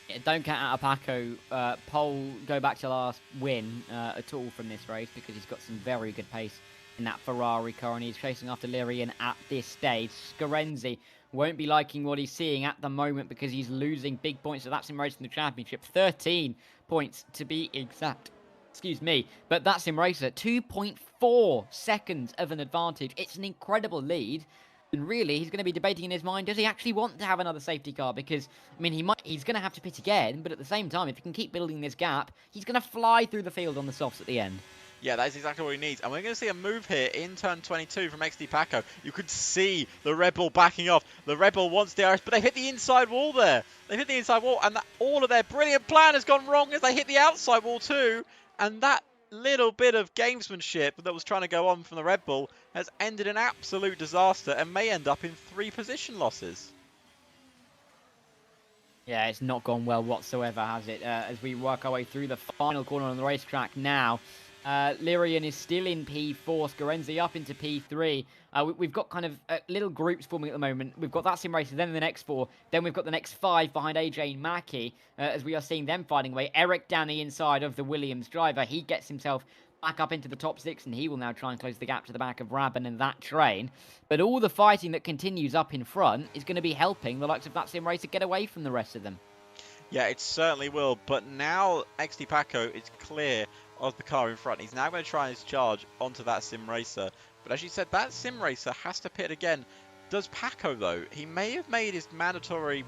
Yeah, don't count out a Paco pole go back to last win at all from this race, because he's got some very good pace in that Ferrari car, and he's chasing after Lyrian at this stage. Scorenzi won't be liking what he's seeing at the moment, because he's losing big points, so that's him racing the championship. 13 points to be exact. Excuse me. But that's him racing 2.4 seconds of an advantage. It's an incredible lead. And really, he's going to be debating in his mind, does he actually want to have another safety car? Because, I mean, he's going to have to pit again, but at the same time, if he can keep building this gap, he's going to fly through the field on the softs at the end. Yeah, that is exactly what he needs. And we're going to see a move here in turn 22 from XD Paco. You could see the Red Bull backing off. The Red Bull wants DRS, but they hit the inside wall there. They hit the inside wall, and all of their brilliant plan has gone wrong as they hit the outside wall too. And that little bit of gamesmanship that was trying to go on from the Red Bull has ended in absolute disaster and may end up in 3 position losses. Yeah, it's not gone well whatsoever, has it? As we work our way through the final corner on the racetrack now. Lyrian is still in P4, Scorenzi up into P3. We've got kind of little groups forming at the moment. We've got that Sim Racer, then the next 4, then we've got the next 5 behind AJ and Mackie, as we are seeing them fighting away. Eric down the inside of the Williams driver. He gets himself back up into the top 6, and he will now try and close the gap to the back of Rabin and that train. But all the fighting that continues up in front is going to be helping the likes of that Sim Racer get away from the rest of them. Yeah, it certainly will. But now XD Paco is clear of the car in front. He's now going to try his charge onto that Sim Racer. But as you said, that Sim Racer has to pit again. Does Paco, though? He may have made his mandatory,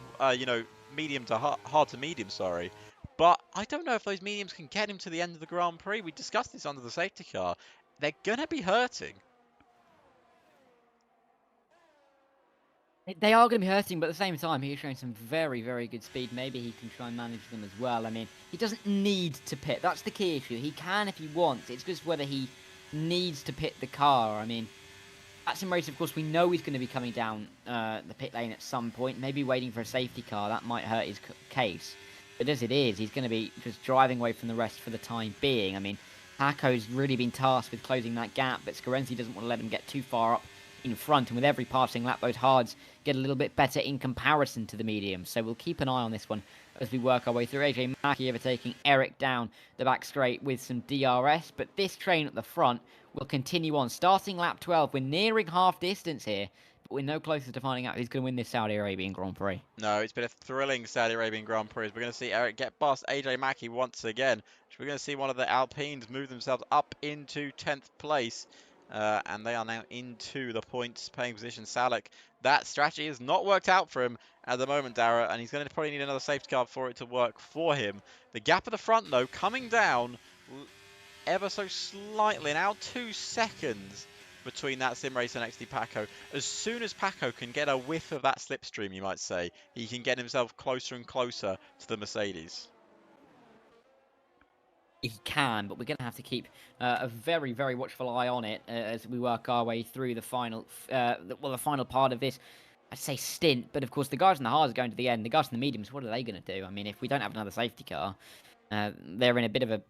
medium to hard to medium, sorry. But I don't know if those mediums can get him to the end of the Grand Prix. We discussed this under the safety car. They're going to be hurting. They are going to be hurting, but at the same time, he is showing some very, very good speed. Maybe he can try and manage them as well. I mean, he doesn't need to pit. That's the key issue. He can if he wants. It's just whether he needs to pit the car. I mean, at Sim Racer, of course, we know he's going to be coming down the pit lane at some point. Maybe waiting for a safety car. That might hurt his case. But as it is, he's going to be just driving away from the rest for the time being. I mean, Paco's really been tasked with closing that gap, but Scorenzi doesn't want to let him get too far up in front, and with every passing lap, those hards get a little bit better in comparison to the mediums. So we'll keep an eye on this one as we work our way through. AJ Mackey overtaking Eric down the back straight with some DRS, but this train at the front will continue on. Starting lap 12, we're nearing half distance here, but we're no closer to finding out who's going to win this Saudi Arabian Grand Prix. No, it's been a thrilling Saudi Arabian Grand Prix. We're going to see Eric get past AJ Mackey once again. We're going to see one of the Alpines move themselves up into 10th place. And they are now into the points paying position. Salek, that strategy has not worked out for him at the moment, Darragh, and he's going to probably need another safety car for it to work for him. The gap at the front, though, coming down ever so slightly, now 2 seconds between that sim racer and XD Paco. As soon as Paco can get a whiff of that slipstream, you might say, he can get himself closer and closer to the Mercedes. He can, but we're going to have to keep a very, very watchful eye on it as we work our way through the final, the final part of this, I'd say stint. But of course, the guys in the hards are going to the end. The guys in the mediums, what are they going to do? I mean, if we don't have another safety car, they're in a bit of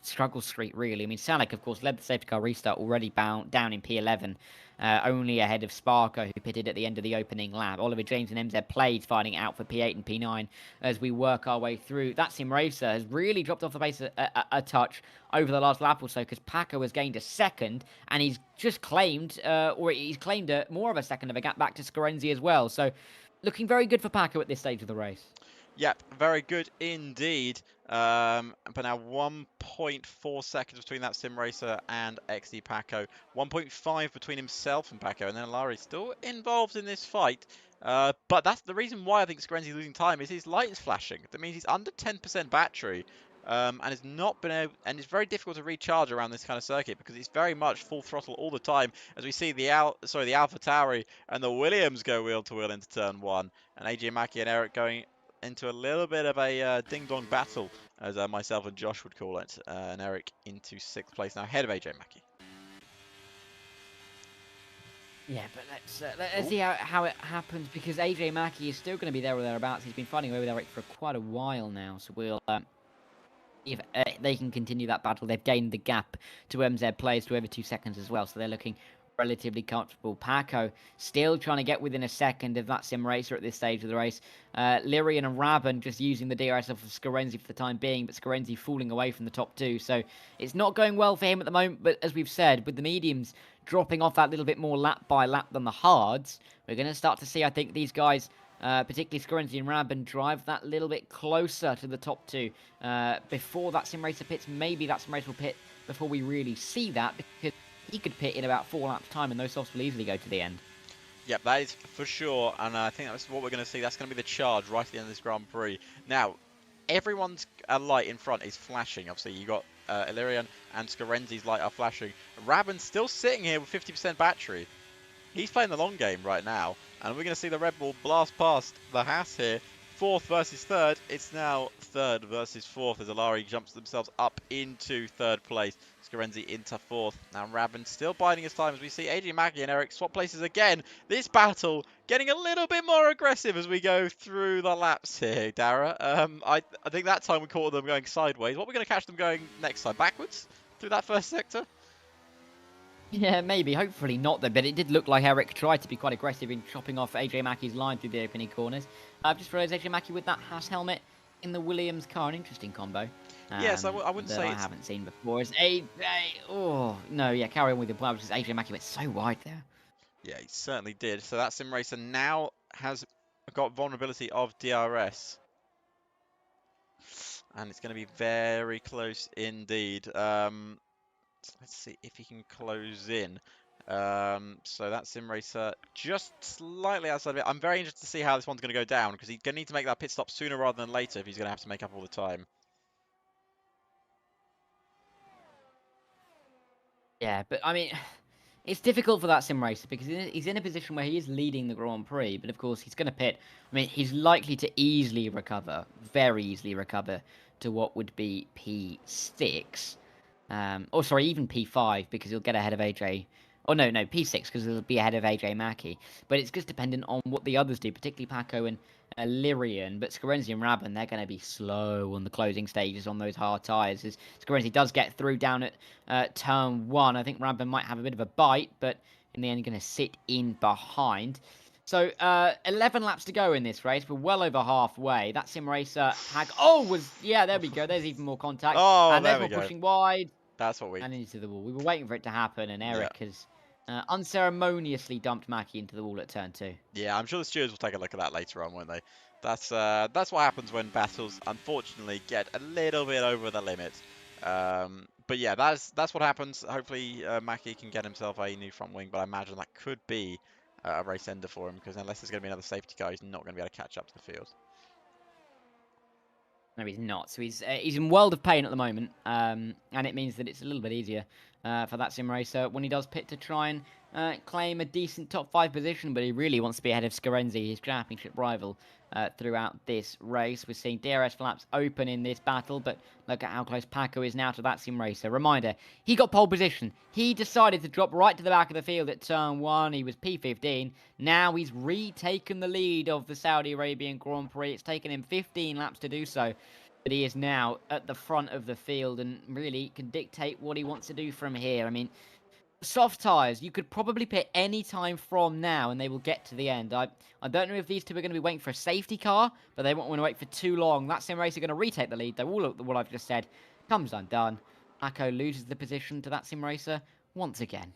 struggle streak, really. I mean, Salek, of course, led the safety car restart already down in P11, only ahead of Sparko, who pitted at the end of the opening lap. Oliver James and MZ Plays fighting out for P8 and P9 as we work our way through. That sim racer has really dropped off the pace a touch over the last lap or so, because Paco has gained a second, and he's just claimed, more of a second of a gap back to Scorenzi as well. So, looking very good for Paco at this stage of the race. Yep, very good indeed. But now 1.4 seconds between that sim racer and XD Paco. 1.5 between himself and Paco, and then Alari still involved in this fight. But that's the reason why I think Scorenzi's losing time, is his light is flashing. That means he's under 10% battery. And has not been able, and it's very difficult to recharge around this kind of circuit because it's very much full throttle all the time. As we see the AlphaTauri and the Williams go wheel to wheel into turn 1, and AJ Mackey and Eric going into a little bit of a ding-dong battle, as myself and Josh would call it, and Eric into 6th place now, ahead of AJ Mackey. Yeah, but let's see how it happens, because AJ Mackey is still going to be there or thereabouts. He's been fighting away with Eric for quite a while now, so we'll if they can continue that battle. They've gained the gap to MZ Plays to over 2 seconds as well, so they're looking relatively comfortable. Paco still trying to get within a second of that sim racer at this stage of the race. Lyrian and Rabin just using the DRS off of Scorenzi for the time being, but Scorenzi falling away from the top 2, so it's not going well for him at the moment. But as we've said, with the mediums dropping off that little bit more lap by lap than the hards, we're going to start to see, I think, these guys, particularly Scorenzi and Rabin, drive that little bit closer to the top 2 before that sim racer pits. Maybe that sim racer will pit before we really see that, because he could pit in about 4 laps time, and those softs will easily go to the end. Yep, that is for sure, and I think that's what we're going to see. That's going to be the charge right at the end of this Grand Prix. Now, everyone's light in front is flashing. Obviously, you got Illyrian and Scorenzi's light are flashing. Rabin's still sitting here with 50% battery. He's playing the long game right now, and we're going to see the Red Bull blast past the Haas here. 4th versus 3rd. It's now 3rd versus 4th as Alari jumps themselves up into 3rd place. Scorenzi into 4th. Now Rabin still biding his time as we see AJ Mackey and Eric swap places again. This battle getting a little bit more aggressive as we go through the laps here, Darragh. I think that time we caught them going sideways. What are we going to catch them going next time? Backwards? Through that first sector? Yeah, maybe. Hopefully not, though. But it did look like Eric tried to be quite aggressive in chopping off AJ Mackey's line through the opening corners. I've just realised AJ Mackey with that Haas helmet in the Williams car. An interesting combo. Yes, I wouldn't say I haven't seen before. It's carry on with the plan, because AJ Mackey went so wide there. Yeah, he certainly did. So that sim racer now has got vulnerability of DRS. And it's going to be very close indeed. Let's see if he can close in. So that sim racer just slightly outside of it. I'm very interested to see how this one's going to go down, because he's going to need to make that pit stop sooner rather than later if he's going to have to make up all the time. Yeah, but I mean, it's difficult for that sim racer, because he's in a position where he is leading the Grand Prix, but of course he's going to pit. I mean, he's likely to easily recover, very easily recover, to what would be P6. Even P5, because he'll get ahead of AJ. Oh, no, P6, because he'll be ahead of AJ Mackey. But it's just dependent on what the others do, particularly Paco and Lyrian. But Scorenzi and Rabin, they're going to be slow on the closing stages on those hard tyres. As Scorenzi does get through down at turn 1, I think Rabin might have a bit of a bite, but in the end, going to sit in behind. So 11 laps to go in this race. We're well over halfway. That sim racer tag. Oh, there we go. There's even more contact. Oh, and there there's we more go. pushing wide That's what we... and into the wall. We were waiting for it to happen, and Eric has unceremoniously dumped Mackie into the wall at turn 2. Yeah, I'm sure the stewards will take a look at that later on, won't they? That's what happens when battles, unfortunately, get a little bit over the limit. But yeah, that's what happens. Hopefully, Mackie can get himself a new front wing, but I imagine that could be a race ender for him, because unless there's going to be another safety car, he's not going to be able to catch up to the field. No, he's not. So he's in world of pain at the moment, and it means that it's a little bit easier for that sim racer when he does pit to try and claim a decent top 5 position, but he really wants to be ahead of Scarenzi, his championship rival, throughout this race. We're seeing DRS flaps open in this battle, but look at how close Paco is now to that sim racer. Reminder, he got pole position. He decided to drop right to the back of the field at turn 1. He was P15. Now he's retaken the lead of the Saudi Arabian Grand Prix. It's taken him 15 laps to do so. But he is now at the front of the field and really can dictate what he wants to do from here. I mean, soft tyres, you could probably pit any time from now and they will get to the end. I don't know if these two are going to be waiting for a safety car, but they won't want to wait for too long. That sim racer going to retake the lead, though. All of what I've just said comes undone. Paco loses the position to that sim racer once again.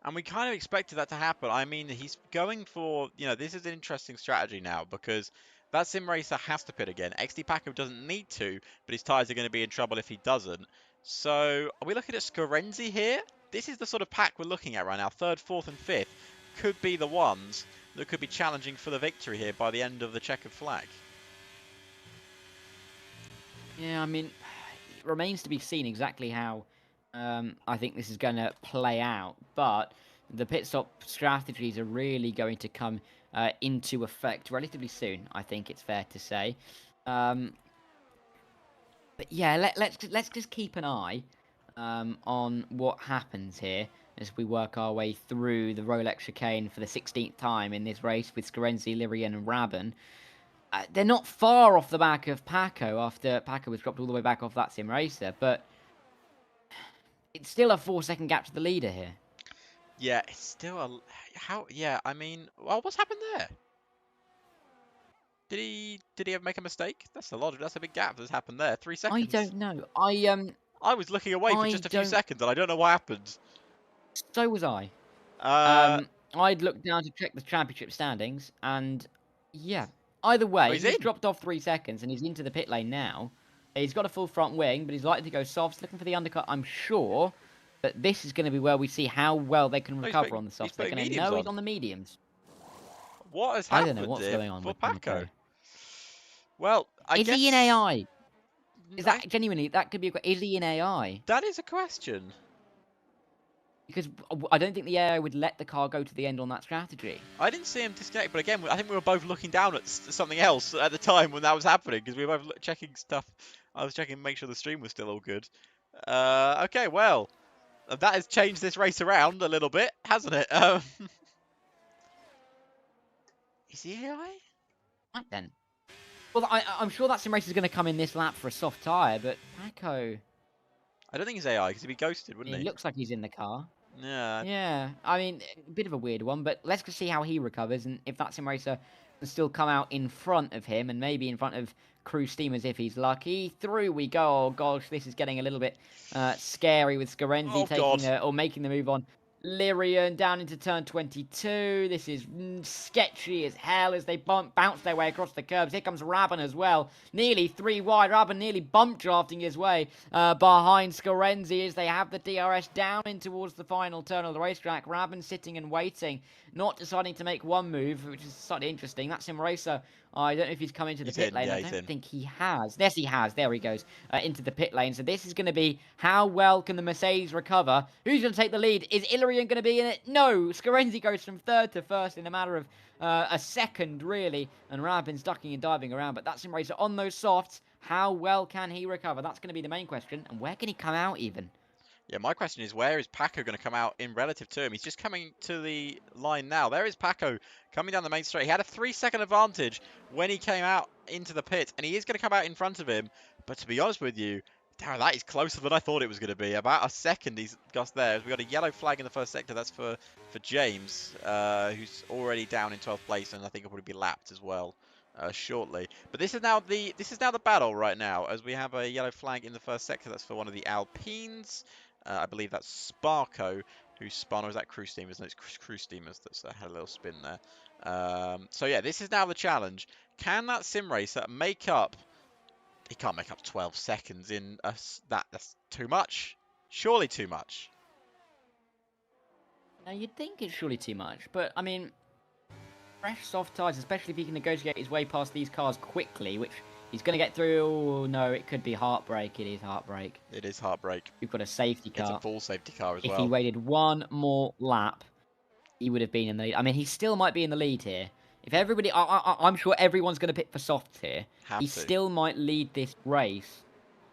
And we kind of expected that to happen. I mean, he's going for, this is an interesting strategy now, because that sim racer has to pit again. XD Paco doesn't need to, but his tyres are going to be in trouble if he doesn't. So, are we looking at Scarenzi here? This is the sort of pack we're looking at right now. 3rd, 4th, and 5th could be the ones that could be challenging for the victory here by the end of the checkered flag. Yeah, I mean, it remains to be seen exactly how I think this is going to play out. But the pit stop strategies are really going to come into effect relatively soon, I think it's fair to say. But yeah, let's just keep an eye on what happens here as we work our way through the Rolex chicane for the 16th time in this race with Scarenzi, Lyrian and Rabin. They're not far off the back of Paco after Paco was dropped all the way back off that sim racer, but it's still a 4-second gap to the leader here. Yeah, it's still I mean, well, what's happened there? Did he ever make a mistake? That's a big gap that's happened there. 3 seconds. I don't know. I was looking away for just a few seconds and I don't know what happened. So was I. I'd looked down to check the championship standings, and yeah, either way, he's dropped off 3 seconds and he's into the pit lane now. He's got a full front wing, but he's likely to go softs, looking for the undercut, I'm sure. But this is going to be where we see how well they can recover on the softs. They're going to know he's on the mediums. What has happened? I don't know what's going on with Paco. Well, I guess... Is he in AI? Is that genuinely, that could be is he in AI? That is a question. Because I don't think the AI would let the car go to the end on that strategy. I didn't see him disconnect, but again, I think we were both looking down at something else at the time when that was happening, because we were both checking stuff. I was checking to make sure the stream was still all good. Okay, well, that has changed this race around a little bit, hasn't it? Is he AI? Right then. Well, I'm sure that sim race is going to come in this lap for a soft tyre, but Paco... I don't think he's AI, because he'd be ghosted, wouldn't he? He looks like he's in the car. Yeah. Yeah, I mean, a bit of a weird one, but let's just see how he recovers, and if that sim racer can still come out in front of him, and maybe in front of Crew Steamers if he's lucky. Through we go. Oh gosh, this is getting a little bit scary with Scarenzi making the move on Lyrian down into turn 22. This is sketchy as hell as they bounce their way across the curbs. Here comes Rabin as well. Nearly 3 wide. Rabin nearly bump drafting his way behind Scarenzi as they have the DRS down in towards the final turn of the racetrack. Rabin sitting and waiting, not deciding to make one move, which is slightly interesting. That sim racer, I don't know if he's come into the pit lane. I don't think he has. Yes, he has. There he goes into the pit lane. So this is going to be how well can the Mercedes recover? Who's going to take the lead? Is Illyrian going to be in it? No. Scarenzi goes from 3rd to 1st in a matter of a second, really. And Rabin's ducking and diving around. But that sim racer on those softs, how well can he recover? That's going to be the main question. And where can he come out even? Yeah, my question is, where is Paco going to come out in relative to him? He's just coming to the line now. There is Paco coming down the main straight. He had a 3-second advantage when he came out into the pit, and he is going to come out in front of him. But to be honest with you, Darragh, that is closer than I thought it was going to be. About a second he's got there. We got a yellow flag in the first sector. That's for James, who's already down in 12th place, and I think he'll probably be lapped as well shortly. But this is now the battle right now, as we have a yellow flag in the first sector. That's for one of the Alpines. I believe that's Sparko, who's spun, or is that Crew Steamers? No, it's Crew Steamers that's had a little spin there. So yeah, this is now the challenge. Can that sim racer make up? He can't make up 12 seconds in that's too much. Surely too much. Now, you'd think it's surely too much, but, I mean, fresh soft tyres, especially if he can negotiate his way past these cars quickly, which he's going to get through. Oh, no, it could be heartbreak. It is heartbreak. It is heartbreak. We've got a safety car. It's a full safety car as well. If he waited one more lap, he would have been in the lead. I mean, he still might be in the lead here. If everybody... I'm sure everyone's going to pick for softs here. He still might lead this race,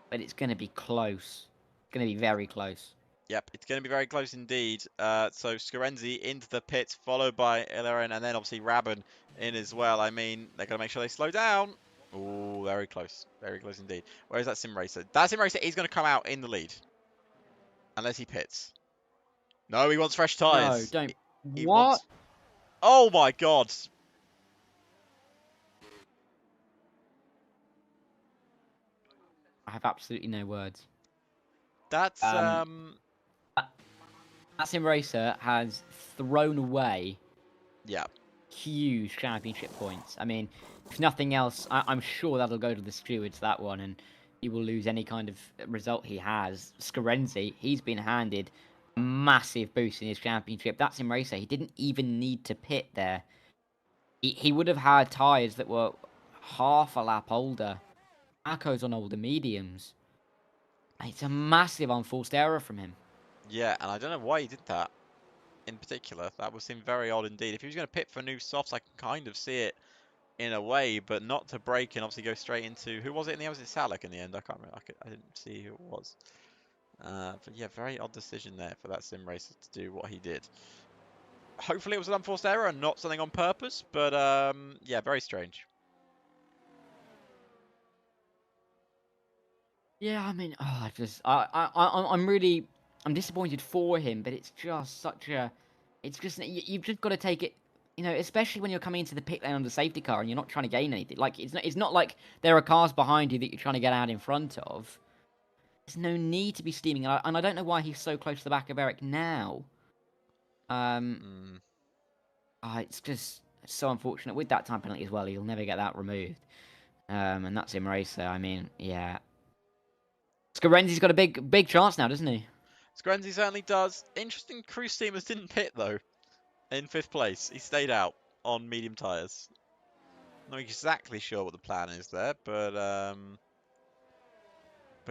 but it's going to be close. It's going to be very close. Yep, it's going to be very close indeed. So Scorenzi into the pits, followed by Ilaren, and then obviously Rabin in as well. I mean, they're going to make sure they slow down. Oh, very close. Very close indeed. Where is that sim racer? That sim racer is going to come out in the lead. Unless he pits. No, he wants fresh tyres. No, don't. He What? wants... Oh my god. I have absolutely no words. That's That sim racer has thrown away yeah. huge championship points. I mean, if nothing else, I'm sure that'll go to the stewards, that one, and he will lose any kind of result he has. Scorenzi, he's been handed a massive boost in his championship. That sim racer, he didn't even need to pit there. He would have had tyres that were half a lap older. Akko's on older mediums. It's a massive unforced error from him. Yeah, and I don't know why he did that in particular. That would seem very odd indeed. If he was going to pit for new softs, I can kind of see it in a way, but not to break and obviously go straight into... Who was it in the end? Was it Salek in the end? I can't remember. I didn't see who it was. But yeah, very odd decision there for that sim racer to do what he did. Hopefully it was an unforced error and not something on purpose, but yeah, very strange. Yeah, I mean, I'm disappointed for him, but it's just such a, it's just, you've just got to take it, you know, especially when you're coming into the pit lane on the safety car and you're not trying to gain anything. Like, it's not like there are cars behind you that you're trying to get out in front of. There's no need to be steaming, and I don't know why he's so close to the back of Eric now. It's just so unfortunate with that time penalty as well. He'll never get that removed. And that's him racer. I mean, yeah. Scorenzi's got a big chance now, doesn't he? Scorenzi certainly does. Interesting, Crew Steamers didn't pit though. In 5th place, he stayed out on medium tyres. Not exactly sure what the plan is there, but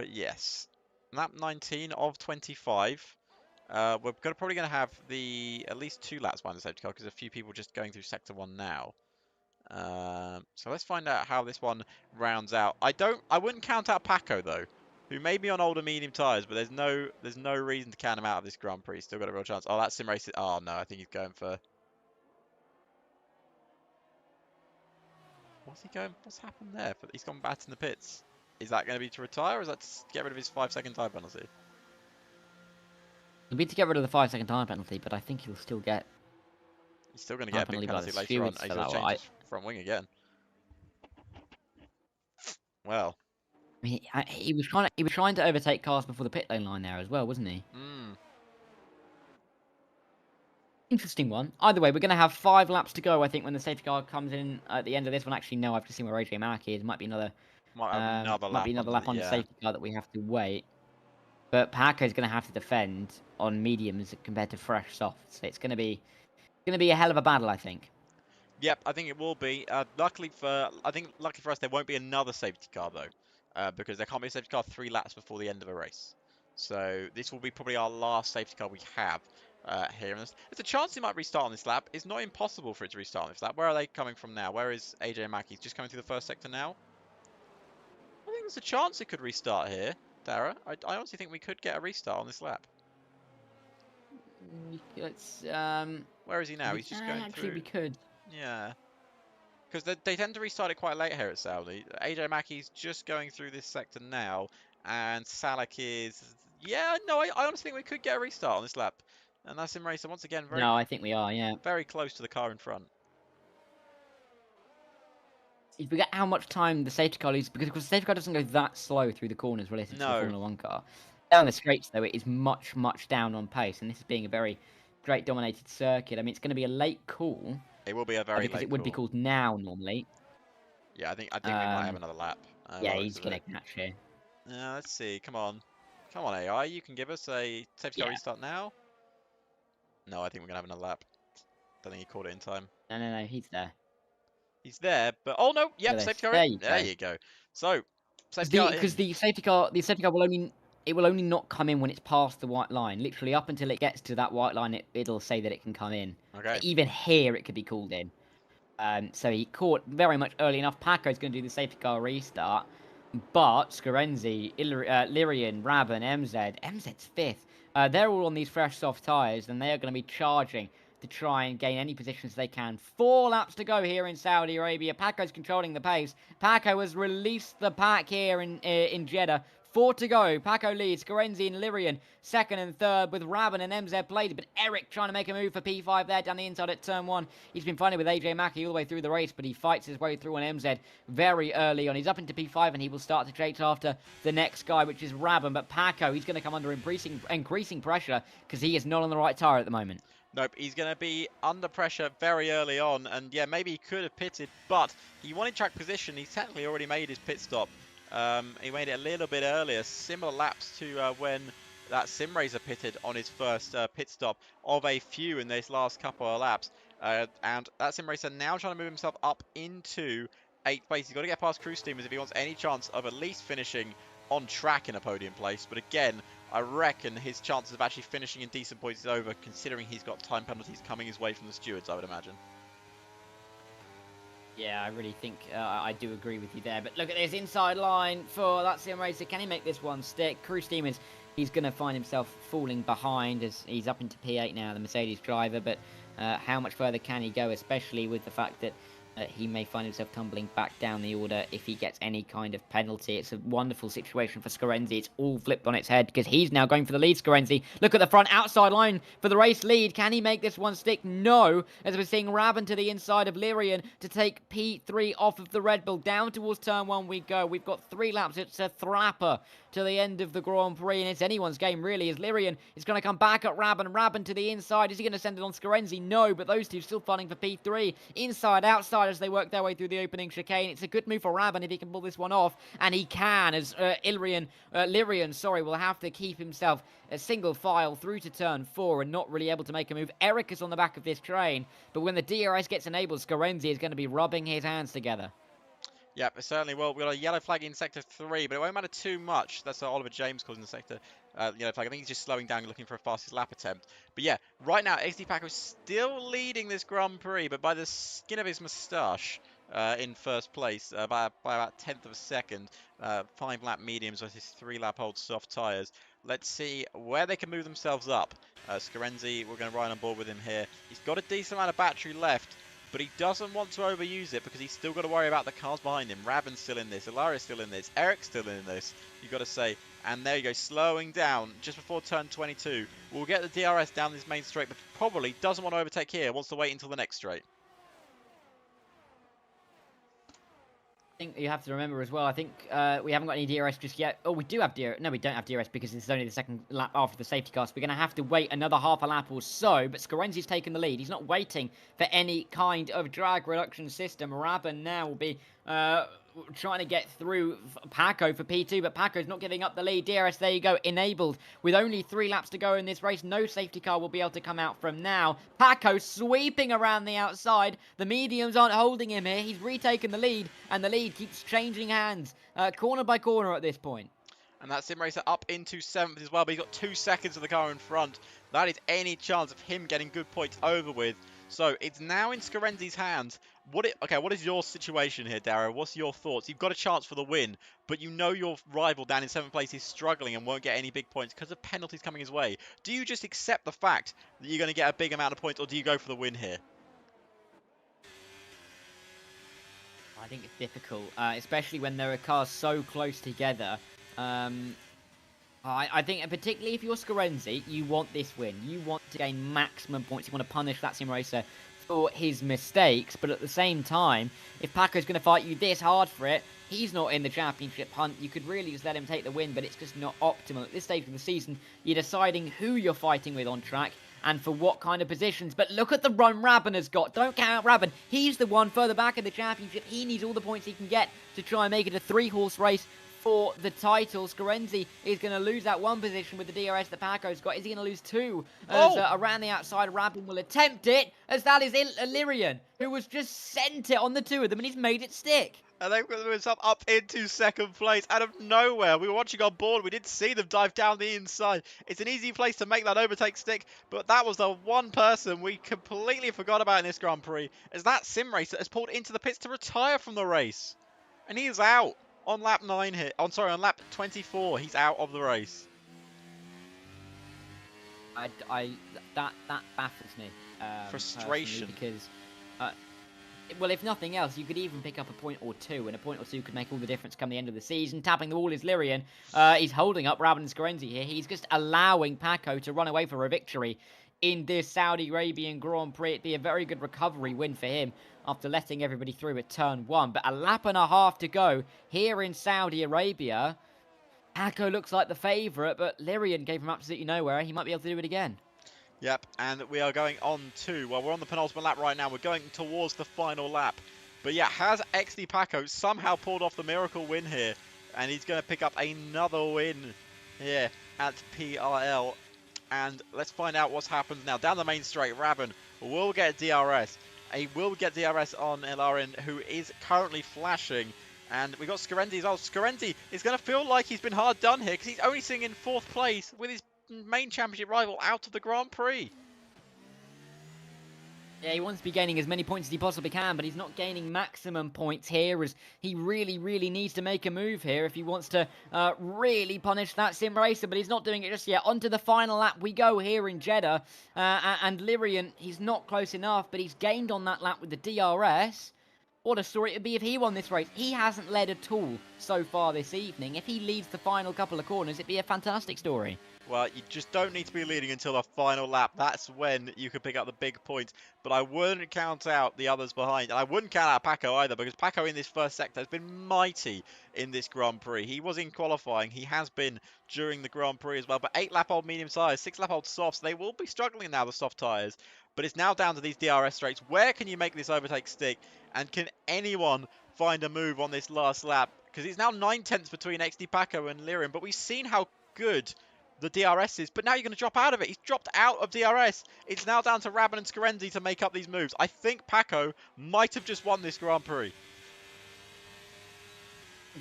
yes, lap 19 of 25. We're probably going to have at least 2 laps behind the safety car because a few people just going through sector 1 now. So let's find out how this one rounds out. I wouldn't count out Paco though, who may be on older medium tyres, but there's no reason to count him out of this Grand Prix. Still got a real chance. Oh, that's sim race. Oh no, I think he's going for. What's he going? What's happened there? He's gone back in the pits. Is that going to be to retire, or is that to get rid of his 5-second time penalty? It'll be to get rid of the 5-second time penalty, but I think he'll still get. He's still going to get a big penalty later on. He's going to change his front wing again. Well. I mean, he was trying to overtake cars before the pit lane line there as well, wasn't he? Interesting one. Either way, we're going to have 5 laps to go, I think, when the safety car comes in at the end of this one. Actually, no, I've just seen where AJ Mack is. Might be another lap on the safety car that we have to wait. But Paco's going to have to defend on mediums compared to fresh softs. So it's going to be a hell of a battle, I think. Yep, I think it will be. Luckily for us, there won't be another safety car though, because there can't be a safety car 3 laps before the end of a race. So this will be probably our last safety car we have here. And there's a chance he might restart on this lap. It's not impossible for it to restart on this lap. Where are they coming from now? Where is AJ Mack? He's just coming through the first sector now. I think there's a chance it could restart here, Darragh. I honestly think we could get a restart on this lap. Where is he now? He's just going through. Actually, we could. Yeah. Because they tend to restart it quite late here at Saudi. AJ Mackey's just going through this sector now, And Salak is... Yeah, no, I honestly think we could get a restart on this lap. And that's Racer once again No, I think we are, yeah. very close to the car in front. You forget how much time the safety car loses, because the safety car doesn't go that slow through the corners relative to the Formula 1 car. Down the straights, though, it is much, much down on pace, and this is being a very straight-dominated circuit. I mean, it's going to be a late call. It will be a very late because it would be called now, normally. Yeah, I think we might have another lap. Yeah, he's going to catch here. Let's see. Come on. Come on, AI. You can give us a safety car restart now? No, I think we're going to have another lap. Don't think he caught it in time. No, he's there. He's there, but... Oh, no. Yep, safety car in. There you go. So, safety car in. Because the safety car will only... It will only not come in when it's past the white line. Literally, up until it gets to that white line, it'll say that it can come in. Okay. Even here, it could be called in. So he caught very much early enough. Paco's going to do the safety car restart. But Scorenzi, Lyrian, Rabin, MZ's fifth. They're all on these fresh soft tyres, and they are going to be charging to try and gain any positions they can. 4 laps to go here in Saudi Arabia. Paco's controlling the pace. Paco has released the pack here in Jeddah. 4 to go. Paco leads. Scorenzi and Lyrian second and third, with Rabin and MZ plated. But Eric trying to make a move for P5 there down the inside at turn 1. He's been fighting with AJ Mackey all the way through the race, but he fights his way through on MZ very early on. He's up into P5 and he will start to chase after the next guy, which is Rabin. But Paco, he's going to come under increasing pressure because he is not on the right tyre at the moment. Nope, he's going to be under pressure very early on. And yeah, maybe he could have pitted, but he wanted track position. He's technically already made his pit stop. He made it a little bit earlier, similar laps to when that sim racer pitted on his first pit stop of a few in these last couple of laps. And that sim racer now trying to move himself up into 8th place. He's got to get past Crew Steamers if he wants any chance of at least finishing on track in a podium place. But again, I reckon his chances of actually finishing in decent points is over, considering he's got time penalties coming his way from the stewards, I would imagine. Yeah, I really think I do agree with you there. But look at this inside line for that sim racer. Can he make this one stick? Crew Steamers, he's going to find himself falling behind as he's up into P8 now, the Mercedes driver. But how much further can he go, especially with the fact that he may find himself tumbling back down the order if he gets any kind of penalty. It's a wonderful situation for Scorenzi. It's all flipped on its head because he's now going for the lead, Scorenzi. Look at the front outside line for the race lead. Can he make this one stick? No, as we're seeing Rabin to the inside of Lyrian to take P3 off of the Red Bull. Down towards turn 1 we go. We've got 3 laps. It's a thrapper to the end of the Grand Prix, and it's anyone's game really, as Lyrian is going to come back at Rabin. Rabin to the inside. Is he going to send it on Scorenzi? No, but those two still fighting for P3. Inside, outside as they work their way through the opening chicane. It's a good move for Rabin if he can pull this one off, and he can, as Lyrian will have to keep himself a single file through to turn 4 and not really able to make a move. Eric is on the back of this train, but when the DRS gets enabled, Scorenzi is going to be rubbing his hands together. Yep, it certainly will. We've got a yellow flag in Sector 3, but it won't matter too much. That's what Oliver James calls in the sector yellow flag. I think he's just slowing down and looking for a fastest lap attempt. But yeah, right now, XD Paco is still leading this Grand Prix, but by the skin of his moustache in first place, by about 1/10 of a second. 5-lap mediums versus 3-lap old soft tyres. Let's see where they can move themselves up. Scorenzi, we're going to ride on board with him here. He's got a decent amount of battery left, but he doesn't want to overuse it because he's still got to worry about the cars behind him. Rabin's still in this, Ilaria's still in this, Eric's still in this, you've got to say. And there you go, slowing down just before turn 22. We'll get the DRS down this main straight, but probably doesn't want to overtake here, wants to wait until the next straight. I think you have to remember as well, I think we haven't got any DRS just yet. Oh, we do have DRS. No, we don't have DRS because this is only the second lap after the safety car. So we're going to have to wait another half a lap or so. But Scorenzi's taken the lead. He's not waiting for any kind of drag reduction system. Rabin now will be trying to get through Paco for P2, but Paco's not giving up the lead. DRS, there you go, enabled. With only 3 laps to go in this race, no safety car will be able to come out from now. Paco sweeping around the outside. The mediums aren't holding him here. He's retaken the lead, and the lead keeps changing hands corner by corner at this point. And that sim racer up into 7th as well, but he's got 2 seconds of the car in front. That is any chance of him getting good points over with. So it's now in Scorenzi's hands. What is your situation here, Darragh? What's your thoughts? You've got a chance for the win, but you know your rival down in 7th place is struggling and won't get any big points because of penalties coming his way. Do you just accept the fact that you're going to get a big amount of points, or do you go for the win here? I think it's difficult, especially when there are cars so close together. I think, particularly if you're Scorenzi, you want this win. You want to gain maximum points. You want to punish that sim racer for his mistakes. But at the same time, if Paco's going to fight you this hard for it, he's not in the championship hunt. You could really just let him take the win, but it's just not optimal. At this stage of the season, you're deciding who you're fighting with on track and for what kind of positions. But look at the run Rabin has got. Don't count out Rabin. He's the one further back in the championship. He needs all the points he can get to try and make it a 3-horse race for the title. Scorenzi is going to lose that one position with the DRS that Paco's got. Is he going to lose two? As around the outside, Rabin will attempt it, as that is Illyrian, who was just sent it on the two of them, and he's made it stick. And they've got themselves up into second place out of nowhere. We were watching on board. We did see them dive down the inside. It's an easy place to make that overtake stick, but that was the one person we completely forgot about in this Grand Prix, as that sim racer has pulled into the pits to retire from the race. And he is out on lap 9 here. On lap 24. He's out of the race. That baffles me. Frustration. Because, well, if nothing else, you could even pick up a point or two, and a point or two could make all the difference come the end of the season. Tapping the wall is Lyrian. He's holding up Rabin and Scorenzi here. He's just allowing Paco to run away for a victory in this Saudi Arabian Grand Prix. It'd be a very good recovery win for him after letting everybody through at turn 1. But a lap and a half to go here in Saudi Arabia. Paco looks like the favourite, but Lyrian gave him absolutely nowhere. He might be able to do it again. Yep, and we are going on to, well, we're on the penultimate lap right now. We're going towards the final lap. But yeah, has XD Paco somehow pulled off the miracle win here? And he's going to pick up another win here at PRL. And let's find out what's happened now. Down the main straight, Rabin will get DRS. He will get DRS on Ilarian, who is currently flashing. And we got Scorenzi as well. Scorenzi is going to feel like he's been hard done here, because he's only sitting in 4th place with his main championship rival out of the Grand Prix. Yeah, he wants to be gaining as many points as he possibly can, but he's not gaining maximum points here, as he really, really needs to make a move here if he wants to really punish that sim racer, but he's not doing it just yet. On to the final lap we go here in Jeddah, and Lyrian, he's not close enough, but he's gained on that lap with the DRS. What a story it would be if he won this race. He hasn't led at all so far this evening. If he leads the final couple of corners, it'd be a fantastic story. Well, you just don't need to be leading until the final lap. That's when you can pick up the big points. But I wouldn't count out the others behind. And I wouldn't count out Paco either, because Paco in this first sector has been mighty in this Grand Prix. He was in qualifying. He has been during the Grand Prix as well. But 8-lap-old medium tyres, 6-lap-old softs. They will be struggling now, the soft tyres. But it's now down to these DRS straights. Where can you make this overtake stick? And can anyone find a move on this last lap? Because it's now 9/10 between XD Paco and Lyrian. But we've seen how good the DRS is, but now you're going to drop out of it. He's dropped out of DRS. It's now down to Rabin and Scorenzi to make up these moves. I think Paco might have just won this Grand Prix.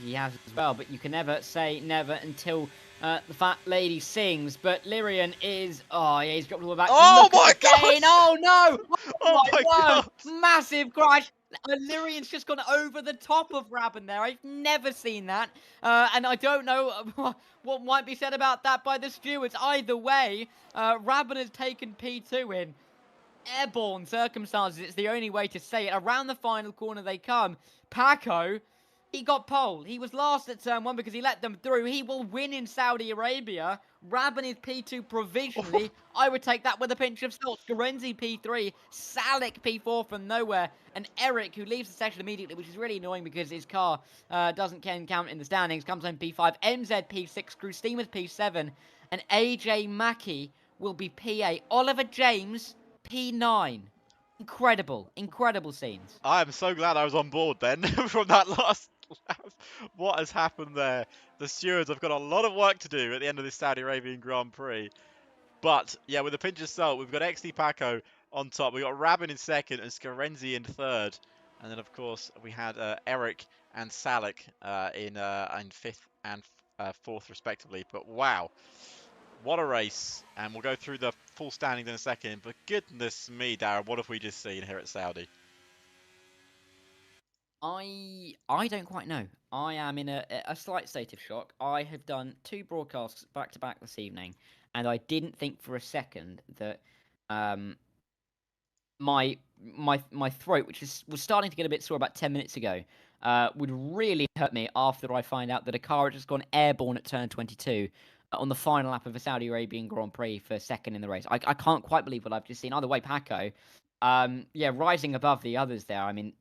He has as well, but you can never say never until the fat lady sings. But Lyrian is... Oh, yeah, he's dropped all the way back. Oh, my God! Oh, no! Oh, my God! Massive crash. Lyrian's just gone over the top of Rabin there. I've never seen that. And I don't know what might be said about that by the stewards. Either way, Rabin has taken P2 in airborne circumstances. It's the only way to say it. Around the final corner they come. Paco, he got pole. He was last at turn 1 because he let them through. He will win in Saudi Arabia. Rabin is P2 provisionally. I would take that with a pinch of salt. Scorenzi P3, Salik P4 from nowhere, and Eric, who leaves the session immediately, which is really annoying because his car doesn't count in the standings, comes home P5, MZ P6, Crew Steamers P7, and AJ Mackey will be P8. Oliver James P9. Incredible, incredible scenes. I am so glad I was on board then from that last lap. What has happened there? The stewards have got a lot of work to do at the end of this Saudi Arabian Grand Prix. But, yeah, with a pinch of salt, we've got XD Paco on top. We've got Rabin in second and Scorenzi in third. And then, of course, we had Eric and Salik in fifth and fourth, respectively. But, wow. What a race. And we'll go through the full standings in a second. But goodness me, Darragh, what have we just seen here at Saudi? I don't quite know. I am in a slight state of shock. I have done 2 broadcasts back to back this evening, and I didn't think for a second that my throat, which was starting to get a bit sore about 10 minutes ago, would really hurt me after I find out that a car had just gone airborne at turn 22 on the final lap of a Saudi Arabian Grand Prix for second in the race. I can't quite believe what I've just seen. Either way, Paco, rising above the others there. I mean,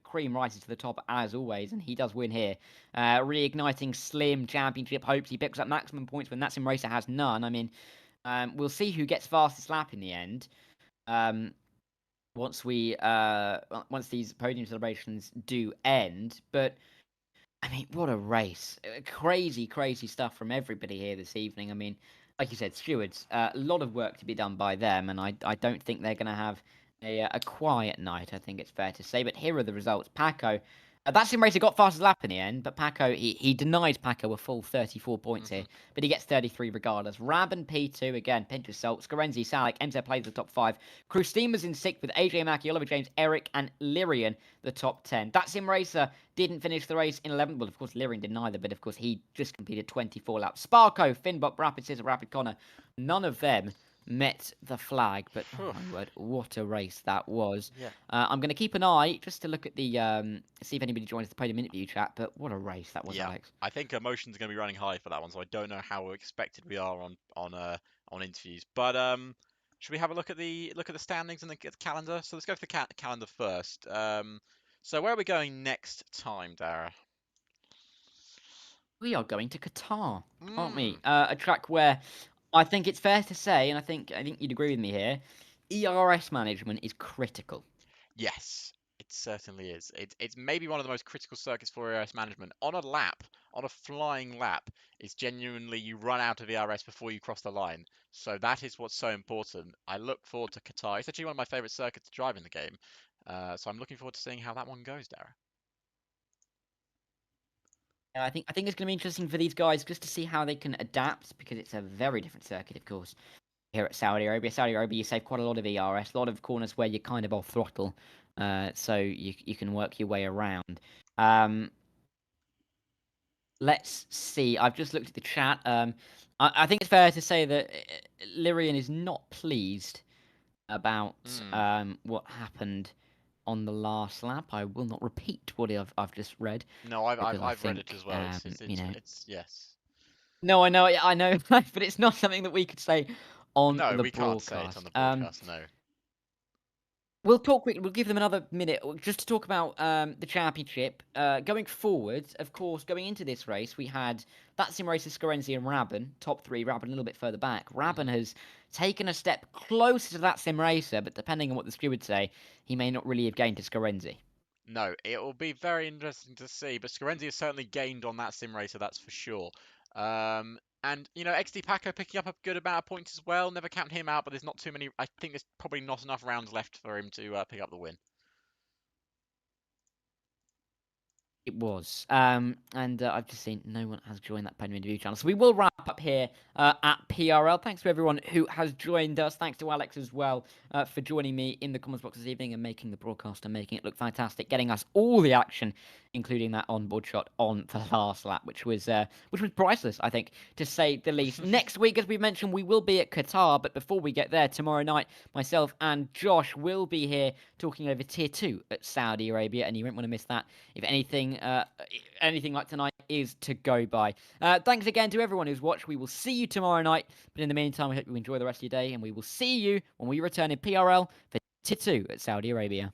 Cream rises to the top as always, and he does win here. Reigniting slim championship hopes. He picks up maximum points when that sim racer has none. I mean, we'll see who gets fastest lap in the end. Once these podium celebrations do end, but I mean, what a race. Crazy, crazy stuff from everybody here this evening. I mean, like you said, stewards, a lot of work to be done by them, and I don't think they're going to have a quiet night, I think it's fair to say. But here are the results. Paco, that sim racer got fastest lap in the end, but Paco, he denies Paco a full 34 points here, but he gets 33 regardless. Rab and P2, again, pinch of salt. Scorenzi, Salik, MZ plays the top 5. Krustima's in 6th with AJ Mackey, Oliver James, Eric, and Lyrian, the top 10. That sim racer didn't finish the race in 11th. Well, of course, Lyrian didn't either, but of course, he just completed 24 laps. Sparko, Finbot, Rapid Scissor, Rapid Connor, none of them met the flag, but oh my word, what a race that was. Yeah. I'm going to keep an eye just to look at the see if anybody joins the podium interview chat, but what a race that was, Alex. I think emotions are going to be running high for that one, so I don't know how expected we are on interviews. But should we have a look at the standings and the calendar? So let's go for the calendar first. So where are we going next time, Darragh? We are going to Qatar, aren't we? A track where I think it's fair to say, and I think you'd agree with me here, ERS management is critical. Yes, it certainly is. It's maybe one of the most critical circuits for ERS management. On a flying lap, it's genuinely you run out of ERS before you cross the line. So that is what's so important. I look forward to Qatar. It's actually one of my favourite circuits to drive in the game. So I'm looking forward to seeing how that one goes, Darragh. I think it's going to be interesting for these guys just to see how they can adapt, because it's a very different circuit, of course, here at Saudi Arabia. Saudi Arabia, you save quite a lot of ERS, a lot of corners where you're kind of off throttle, so you can work your way around. Let's see. I've just looked at the chat. I think it's fair to say that Lyrian is not pleased about what happened on the last lap. I will not repeat what I've just read. No, I've read it as well. It's yes. No, I know, but it's not something that we could say on no, the we broadcast. can't say it on the broadcast. No. We'll talk quickly. We'll give them another minute just to talk about the championship. Going forward, of course, going into this race, we had that sim racer Scorenzi and Rabin, top 3. Rabin a little bit further back. Rabin has taken a step closer to that sim racer, but depending on what the stewards say, he may not really have gained to Scorenzi. No, it will be very interesting to see, but Scorenzi has certainly gained on that sim racer, that's for sure. And, XD Paco picking up a good amount of points as well. Never count him out, but there's not too many. I think there's probably not enough rounds left for him to pick up the win. It was. And I've just seen no one has joined that podium interview channel. So we will wrap up here at PRL. Thanks to everyone who has joined us. Thanks to Alex as well for joining me in the comments box this evening and making the broadcast and making it look fantastic, getting us all the action, including that onboard shot on the last lap, which was priceless, I think, to say the least. Next week, as we mentioned, we will be at Qatar, but before we get there, tomorrow night, myself and Josh will be here talking over Tier 2 at Saudi Arabia, and you won't want to miss that if anything like tonight is to go by. Thanks again to everyone who's watched. We will see you tomorrow night, but in the meantime, we hope you enjoy the rest of your day, and we will see you when we return in PRL for Tier 2 at Saudi Arabia.